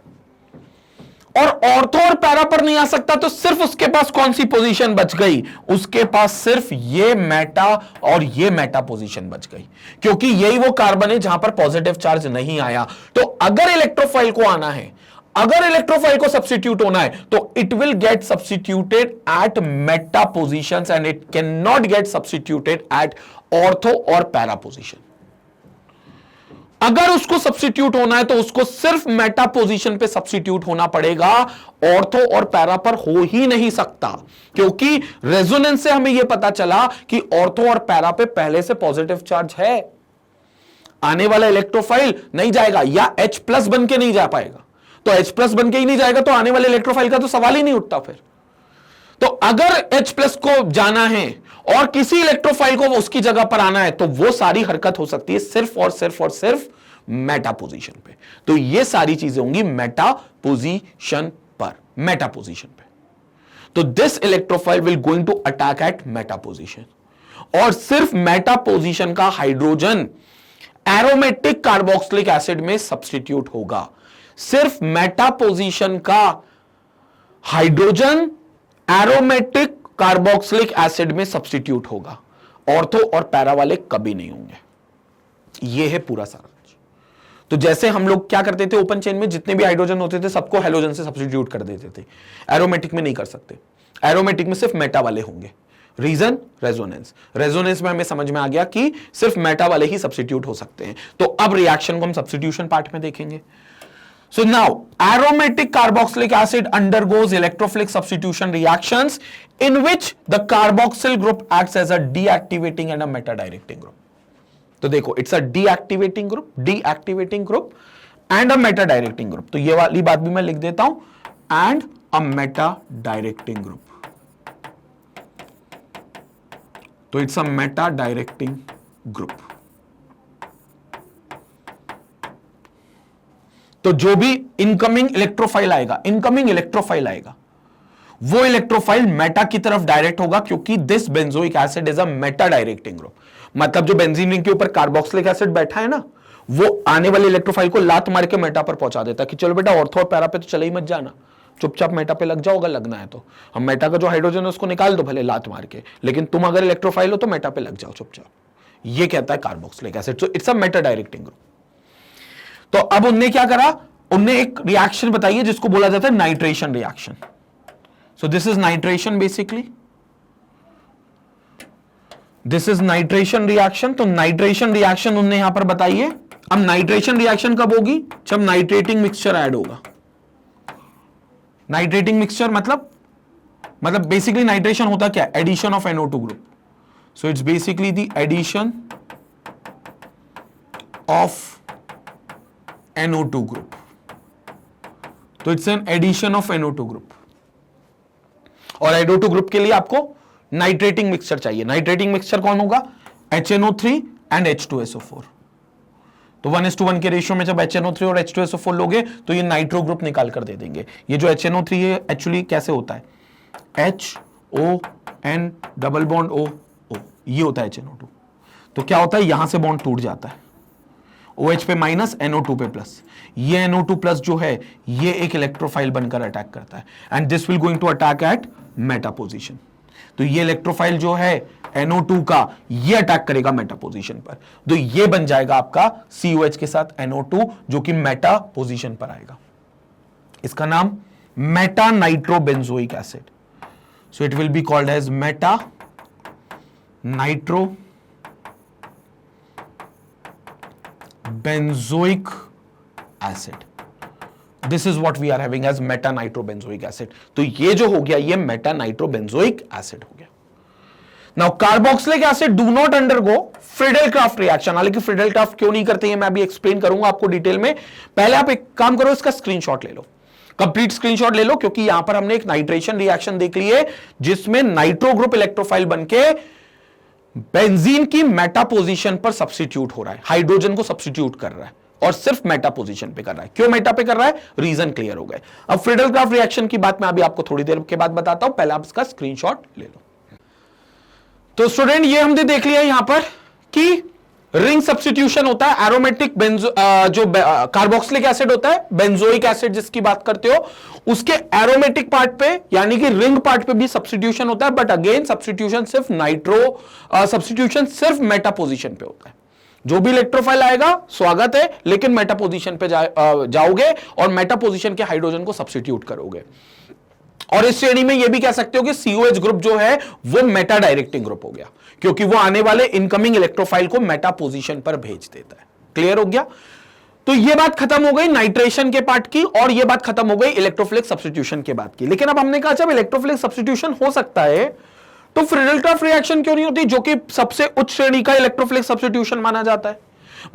और ऑर्थो और पैरा पर नहीं आ सकता तो सिर्फ उसके पास कौन सी पोजीशन बच गई? उसके पास सिर्फ ये मेटा और ये मेटा पोजीशन बच गई, क्योंकि यही वो कार्बन है जहां पर पॉजिटिव चार्ज नहीं आया। तो अगर इलेक्ट्रोफाइल को आना है, अगर इलेक्ट्रोफाइल को सब्स्टिट्यूट होना है, तो it will get substituted at meta positions and it can not get substituted at ortho और पैरा पोजीशन। अगर उसको सब्स्टिट्यूट होना है तो उसको सिर्फ मेटा पोजीशन पे सब्स्टिट्यूट होना पड़ेगा, ऑर्थो और पैरा पर हो ही नहीं सकता, क्योंकि रेजोनेंस से हमें यह पता चला कि ऑर्थो और पैरा पे पहले से पॉजिटिव चार्ज है। आने वाला इलेक्ट्रोफाइल नहीं जाएगा, या H+ बन के नहीं जा पाएगा। तो H+ बन के ही नहीं जाएगा तो आने वाले इलेक्ट्रोफाइल का तो सवाल ही नहीं उठता फिर। तो अगर H+ को जाना है और किसी इलेक्ट्रोफाइल को उसकी जगह पर आना है, तो वो सारी हरकत हो सकती है सिर्फ और सिर्फ और सिर्फ मेटा पोजीशन पे। तो ये सारी चीजें होंगी मेटा पोजीशन पर, मेटा पोजीशन पे। तो this electrophile will going to attack at meta position, और सिर्फ मेटा पोजीशन का हाइड्रोजन एरोमेटिक कार्बोक्सिलिक एसिड में सब्स्टिट्यूट होगा। सिर्फ मेटा पोजीशन का हाइड्रोजन एरोमेटिक कार्बोक्सिलिक एसिड में सब्स्टिट्यूट होगा, ऑर्थो और पैरा वाले कभी नहीं होंगे। यह है पूरा सारा। तो जैसे हम लोग क्या करते थे, ओपन चेन में जितने भी हाइड्रोजन होते थे सबको हेलोजन से सब्स्टिट्यूट कर देते थे, एरोमेटिक में नहीं कर सकते। एरोमेटिक में सिर्फ मेटा वाले होंगे। Reason resonance. रेजोनेंस में हमें समझ में आ गया कि सिर्फ मेटा वाले ही सब्स्टिट्यूट हो सकते हैं। तो अब रिएक्शन को हम सब्स्टिट्यूशन पार्ट में देखेंगे। So now aromatic carboxylic acid undergoes electrophilic substitution reactions in which the carboxyl group acts as a deactivating and a meta directing group. तो देखो it's a deactivating group and a meta directing group। तो ये वाली बात भी मैं लिख देता हूं, and a meta directing group। तो it's a meta directing group। तो जो भी इनकमिंग इलेक्ट्रोफाइल आएगा वो इलेक्ट्रोफाइल मेटा की तरफ डायरेक्ट होगा, क्योंकि this benzoic acid is a Meta directing group. मतलब जो बेंजीन रिंग के ऊपर कार्बोक्सिलिक एसिड बैठा है ना, वो आने वाले इलेक्ट्रोफाइल को लात मार के मेटा पर पहुंचा देता है कि चलो बेटा ऑर्थो और पैरा पे तो चले ही मत जाना, चुपचाप मेटा पे लग जाओ, अगर लगना है तो। हम मेटा का जो हाइड्रोजन है उसको निकाल दो भले लात मार के, लेकिन तुम अगर इलेक्ट्रोफाइल हो तो मेटा पे लग जाओ चुपचाप। ये कहता है carboxylic acid. So it's a Meta directing group. तो अब उनने क्या करा, उनने एक रिएक्शन बताई है जिसको बोला जाता है nitration reaction. So this is nitration, basically this is nitration reaction. तो नाइट्रेशन रिएक्शन उनने यहां पर बताई है। अब नाइट्रेशन रिएक्शन कब होगी, जब नाइट्रेटिंग मिक्सचर ऐड होगा। नाइट्रेटिंग मिक्सचर मतलब बेसिकली नाइट्रेशन होता क्या, addition of NO2 group. So it's basically the addition of NO2 group. तो it's an addition of NO2 group, और NO2 ग्रुप के लिए आपको नाइट्रेटिंग मिक्सचर चाहिए। नाइट्रेटिंग मिक्सचर कौन होगा, HNO3 एंड H2SO4। तो 1:1 के रेशियो में जब HNO3 और H2SO4 लोगे तो ये नाइट्रो ग्रुप निकाल कर दे देंगे। ये जो HNO3 है एक्चुअली कैसे होता है, HON डबल बॉन्ड O, ये होता है HNO2। तो क्या होता है, यहां से बॉन्ड टूट जाता है, OH पे माइनस NO2 पे प्लस। ये NO2 प्लस जो है ये एक इलेक्ट्रोफाइल बनकर अटैक करता है, and this will going to attack at meta position. तो ये इलेक्ट्रोफाइल जो है NO2 का, ये अटैक करेगा मेटा पोजीशन पर। तो ये बन जाएगा आपका COH के साथ NO2 जो कि मेटा पोजीशन पर आएगा। इसका नाम meta nitrobenzoic acid. So it will be called as meta nitro benzoic acid। This is what we are having as meta nitrobenzoic acid। तो ये जो हो गया ये meta nitrobenzoic acid हो गया। Now carboxylic acid do not undergo Friedel-Crafts reaction। हालांकि Friedel-Crafts क्यों नहीं करते हैं मैं अभी एक्सप्लेन करूंगा आपको डिटेल में। पहले आप एक काम करो, इसका स्क्रीनशॉट ले लो, कंप्लीट स्क्रीनशॉट ले लो, क्योंकि यहां पर हमने एक नाइट्रेशन रिएक्शन देख ली है जिसमें नाइट्रो ग्रुप इलेक्ट्रोफाइल बनके बेंजीन की मेटा पोजीशन पर सब्स्टिट्यूट हो रहा है, हाइड्रोजन को सब्स्टिट्यूट कर रहा है, और सिर्फ मेटा पोजीशन पे कर रहा है। क्यों मेटा पे कर रहा है, रीजन क्लियर हो गए। अब फ्रीडल-क्राफ्ट रिएक्शन की बात मैं अभी आपको थोड़ी देर के बाद बताता हूं, पहले आप इसका स्क्रीनशॉट ले लो। तो स्टूडेंट ये हमने देख लिया यहां पर कि रिंग सब्स्टिट्यूशन होता है, एरोमेटिक जो कार्बोक्सिलिक एसिड होता है, बेंजोइक एसिड जिसकी बात करते हो, उसके एरोमेटिक पार्ट पे यानी कि रिंग पार्ट पे भी सब्स्टिट्यूशन होता है, बट अगेन सब्स्टिट्यूशन सिर्फ मेटा पोजीशन पे होता है। जो भी इलेक्ट्रोफाइल आएगा स्वागत है, लेकिन मेटा पोजीशन पे जाओगे और मेटा पोजीशन के हाइड्रोजन को सब्स्टिट्यूट करोगे। और इस श्रेणी में यह भी कह सकते हो कि COH ग्रुप जो है वो मेटा डायरेक्टिंग ग्रुप हो गया, क्योंकि वो आने वाले इनकमिंग इलेक्ट्रोफाइल को मेटा पोजीशन पर भेज देता है। क्लियर हो गया। तो ये बात खत्म हो गई नाइट्रेशन के पार्ट की, और ये बात खत्म हो गई इलेक्ट्रोफिलिक सब्स्टिट्यूशन के बात की। लेकिन अब हमने कहा जब इलेक्ट्रोफिलिक सब्स्टिट्यूशन हो सकता है तो फ्रीडल-क्राफ्ट रिएक्शन क्यों नहीं होती, जो कि सबसे उच्च श्रेणी का इलेक्ट्रोफिलिक सब्स्टिट्यूशन माना जाता है।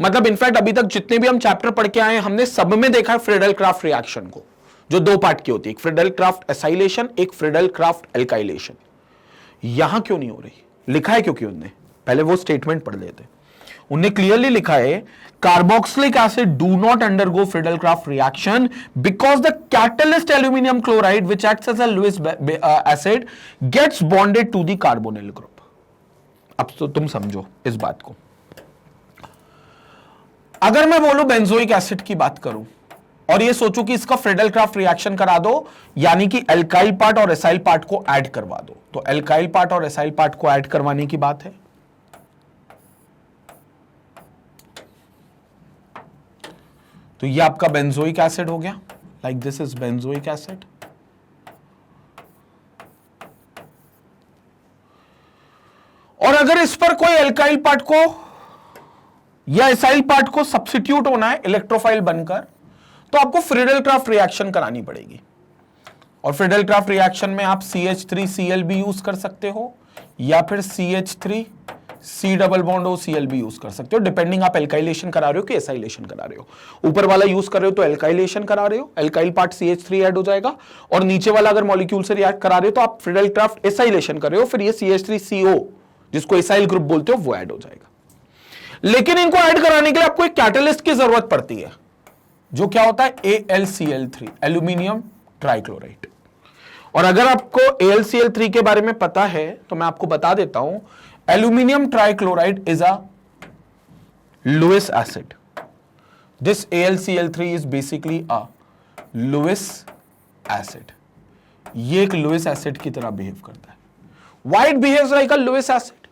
मतलब इनफैक्ट अभी तक जितने भी हम चैप्टर पढ़ के आए हमने सब में देखा है फ्रीडल-क्राफ्ट रिएक्शन को, जो दो पार्ट की होती है, एक फ्रीडल-क्राफ्ट एसाइलेशन, एक फ्रीडल-क्राफ्ट एल्काइलेशन। यहां क्यों नहीं हो रही, लिखा है क्योंकि उनने, पहले वो स्टेटमेंट पढ़ लेते। उन्हें क्लियरली लिखा है carboxylic acid do not undergo Friedel Craft reaction because the catalyst aluminium chloride which acts as a Lewis acid gets bonded to the carbonyl group. अब तो तुम समझो इस बात को। अगर मैं बोलूं बेंजोइक एसिड की बात करूं और ये सोचो कि इसका फ्रीडल-क्राफ्ट रिएक्शन करा दो, यानी कि एल्काइल पार्ट और एसाइल पार्ट को ऐड करवा दो, तो एल्काइल पार्ट और एसाइल पार्ट को ऐड करवाने की बात है। तो ये आपका बेंजोइक एसिड हो गया, like this is benzoic acid. अगर इस पर कोई एल्काइल पार्ट को या एसाइल पार्ट को सब्स्टिट्यूट होना है इलेक्ट्रोफाइल बनकर, तो आपको फ्रीडल-क्राफ्ट रिएक्शन करानी पड़ेगी। और फ्रीडल-क्राफ्ट रिएक्शन में आप CH3Cl भी यूज कर सकते हो या फिर CH3C डबल बॉन्ड OCl भी यूज कर सकते हो, डिपेंडिंग आप एल्काइलेशन करा रहे हो कि एसाइलेशन करा रहे हो। ऊपर वाला यूज कर रहे हो तो एल्काइलेशन करा रहे हो, एल्काइल पार्ट CH3 ऐड हो जाएगा, और नीचे वाला अगर मॉलिक्यूल से रिएक्ट करा रहे हो तो आप फ्रीडल-क्राफ्ट एसाइलेशन कर रहे हो, फिर ये CH3CO जिसको एसाइल ग्रुप बोलते हो वो ऐड हो जाएगा। लेकिन इनको ऐड कराने के लिए आपको एक कैटलिस्ट की जरूरत पड़ती है, जो क्या होता है AlCl3, एल्यूमिनियम ट्राइक्लोराइड। और अगर आपको AlCl3 के बारे में पता है तो मैं आपको बता देता हूं, aluminium trichloride is a Lewis acid. This AlCl3 is basically a Lewis acid. ये एक लुईस एसिड की तरह बिहेव करता है। Why it behaves like a Lewis acid?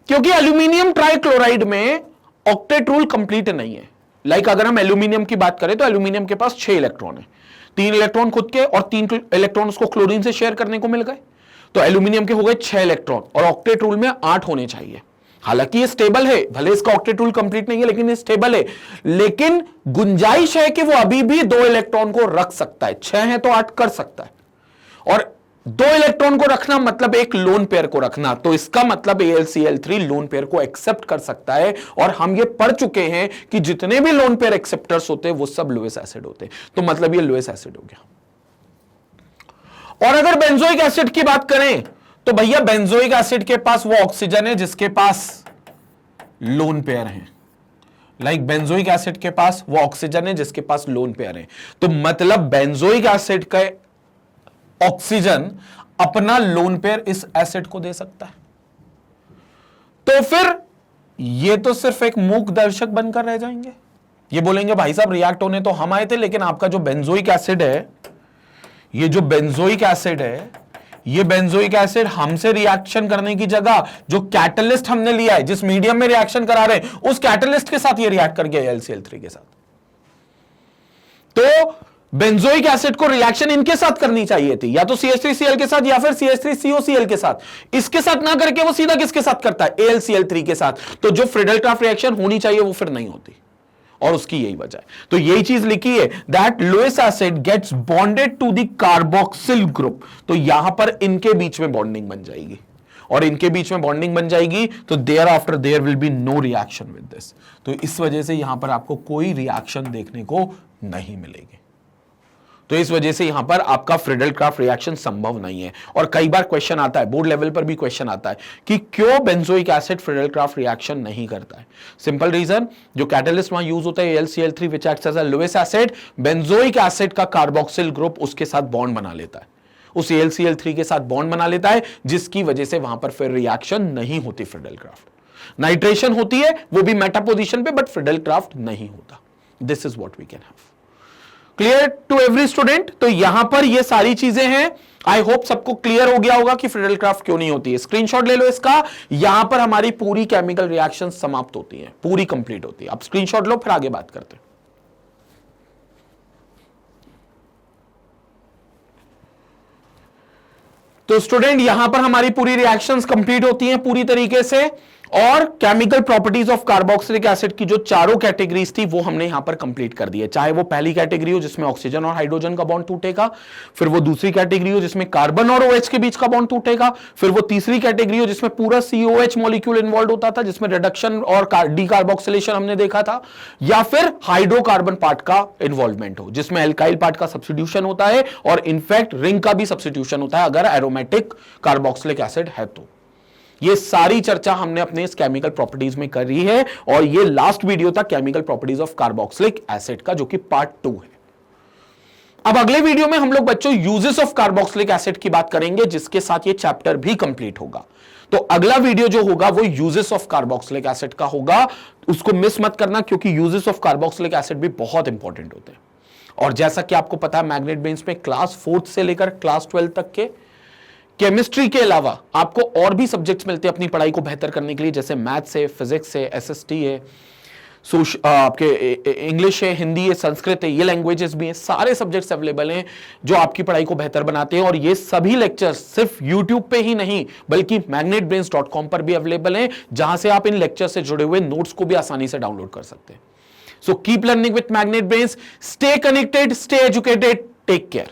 क्योंकि एल्यूमिनियम ट्राइक्लोराइड में ऑक्टेट रूल कंप्लीट नहीं है। लाइक अगर हम एल्यूमिनियम की बात करें तो एल्यूमिनियम के पास 6 इलेक्ट्रॉन है, 3 इलेक्ट्रॉन खुद के और 3 इलेक्ट्रॉन उसको क्लोरीन से शेयर करने को मिल गए, तो एल्यूमिनियम के हो गए 6 इलेक्ट्रॉन, और ऑक्टेट रूल में 8 होने चाहिए। हालांकि ये स्टेबल है, भले इसका ऑक्टेट रूल कंप्लीट नहीं है लेकिन ये स्टेबल है, लेकिन गुंजाइश है कि वो अभी भी 2 इलेक्ट्रॉन को रख सकता है। 6 है तो 8 कर सकता है, और 2 इलेक्ट्रॉन को रखना मतलब एक लोन पेयर को रखना, तो इसका मतलब AlCl3 लोन पेयर को एक्सेप्ट कर सकता है। और हम ये पढ़ चुके हैं कि जितने भी लोन पेयर एक्सेप्टर्स होते हैं वो सब लुईस एसिड होते हैं, तो मतलब ये लुईस एसिड हो गया। और अगर बेंजोइक एसिड की बात करें तो भैया बेंजोइक एसिड के पास वो ऑक्सीजन है जिसके पास लोन पेयर है। लाइक बेंजोइक एसिड के पास वो ऑक्सीजन है जिसके पास लोन पेयर है, तो मतलब बेंजोइक एसिड का ऑक्सीजन अपना लोन पेयर इस एसिड को दे सकता है। तो फिर ये तो सिर्फ एक मूक दर्शक बनकर रह जाएंगे। ये बोलेंगे भाई साहब रिएक्ट होने तो हम आए थे, लेकिन आपका जो बेंजोइक एसिड है, ये जो बेंजोइक एसिड है, ये बेंजोइक एसिड हमसे रिएक्शन करने की जगह जो कैटलिस्ट हमने लिया है, जिस मीडियम में रिएक्शन करा रहे हैं, उस कैटलिस्ट के साथ ये रिएक्ट कर गया AlCl3 के साथ। तो बेंजोइक एसिड को रिएक्शन इनके साथ करनी चाहिए थी, या तो CH3Cl के साथ या फिर CH3COCl के साथ। इसके साथ ना करके वो सीधा किसके साथ करता है? AlCl3 के साथ। तो जो फ्रीडल-क्राफ्ट रिएक्शन होनी चाहिए वो फिर नहीं होती, और उसकी यही वजह है। तो यही चीज लिखी है, that Lewis acid gets bonded to the carboxyl group. तो यहां पर इनके बीच में बॉन्डिंग बन जाएगी, और इनके बीच में बॉन्डिंग बन जाएगी तो there after there will be no reaction with this. तो इस वजह से यहां पर आपको कोई रिएक्शन देखने को नहीं मिलेगी। तो इस वजह से यहां पर आपका फ्रीडल-क्राफ्ट रिएक्शन संभव नहीं है। और कई बार क्वेश्चन आता है, बोर्ड लेवल पर भी क्वेश्चन आता है कि क्यों बेंजोइक एसिड फ्रीडल-क्राफ्ट रिएक्शन नहीं करता है। सिंपल रीजन, जो कैटलिस्ट वहां यूज होता है AlCl3 which acts as a Lewis acid, benzoic acid का कार्बोक्सिल ग्रुप उसके साथ बॉन्ड बना लेता है, उस AlCl3 के साथ बॉन्ड बना लेता है, जिसकी वजह से वहां पर फिर रिएक्शन नहीं होती फ्रीडल-क्राफ्ट। नाइट्रेशन होती है, वो भी मेटा पोजीशन पे, बट फ्रीडल-क्राफ्ट नहीं होता। This is what we can have. Clear to every student? तो यहां पर ये सारी चीजें हैं। आई होप सबको क्लियर हो गया होगा कि फ्रीडल-क्राफ्ट क्यों नहीं होती है। स्क्रीनशॉट ले लो इसका। यहां पर हमारी पूरी केमिकल रिएक्शन समाप्त होती है, पूरी कंप्लीट होती है। अब स्क्रीनशॉट लो, फिर आगे बात करते हैं। तो स्टूडेंट यहां पर हमारी पूरी रिएक्शंस कंप्लीट होती हैं पूरी तरीके से, और chemical properties of carboxylic acid की जो चारों कैटेगरीज थी वो हमने यहां पर कंप्लीट कर दी है। चाहे वो पहली कैटेगरी हो जिसमें ऑक्सीजन और हाइड्रोजन का बॉन्ड टूटेगा, फिर वो दूसरी कैटेगरी हो जिसमें कार्बन और OH के बीच का बॉन्ड टूटेगा, फिर वो तीसरी कैटेगरी हो जिसमें पूरा COH मॉलिक्यूल इन्वॉल्व होता था, जिसमें रिडक्शन और डीकार्बोक्सिलेशन हमने देखा था, या फिर हाइड्रोकार्बन पार्ट का इन्वॉल्वमेंट हो जिसमें एल्काइल पार्ट का सब्स्टिट्यूशन होता है, और इनफैक्ट रिंग का भी सब्स्टिट्यूशन होता है अगर एरोमेटिक कार्बोक्सिलिक एसिड है तो। ये सारी चर्चा हमने अपने इस केमिकल प्रॉपर्टीज में करी है, और ये लास्ट वीडियो था chemical properties of carboxylic acid का, जो कि पार्ट 2 है। अब अगले वीडियो में हम लोग बच्चों यूजेस ऑफ कार्बोक्सिलिक एसिड की बात करेंगे, जिसके साथ ये चैप्टर भी कंप्लीट होगा। तो अगला वीडियो जो होगा वो यूजेस ऑफ कार्बोक्सिलिक एसिड का होगा, उसको मिस मत करना, क्योंकि यूजेस ऑफ कार्बोक्सिलिक एसिड भी बहुत इंपॉर्टेंट होते हैं। और जैसा कि आपको पता है, मैग्नेट ब्रेन्स में क्लास 4 से लेकर क्लास 12 तक के केमिस्ट्री के अलावा आपको और भी सब्जेक्ट्स मिलते हैं अपनी पढ़ाई को बेहतर करने के लिए, जैसे मैथ्स है, फिजिक्स है, SST है, आपके इंग्लिश है, हिंदी है, संस्कृत है, ये लैंग्वेजेस भी हैं, सारे सब्जेक्ट्स अवेलेबल हैं जो आपकी पढ़ाई को बेहतर बनाते हैं। और ये सभी लेक्चर्स सिर्फ यूट्यूब पे ही नहीं बल्कि magnetbrains.com पर भी अवेलेबल हैं, जहां से आप इन लेक्चर से जुड़े हुए नोट्स को भी आसानी से डाउनलोड कर सकते हैं। So keep learning with Magnet Brains, stay connected, stay educated, take care.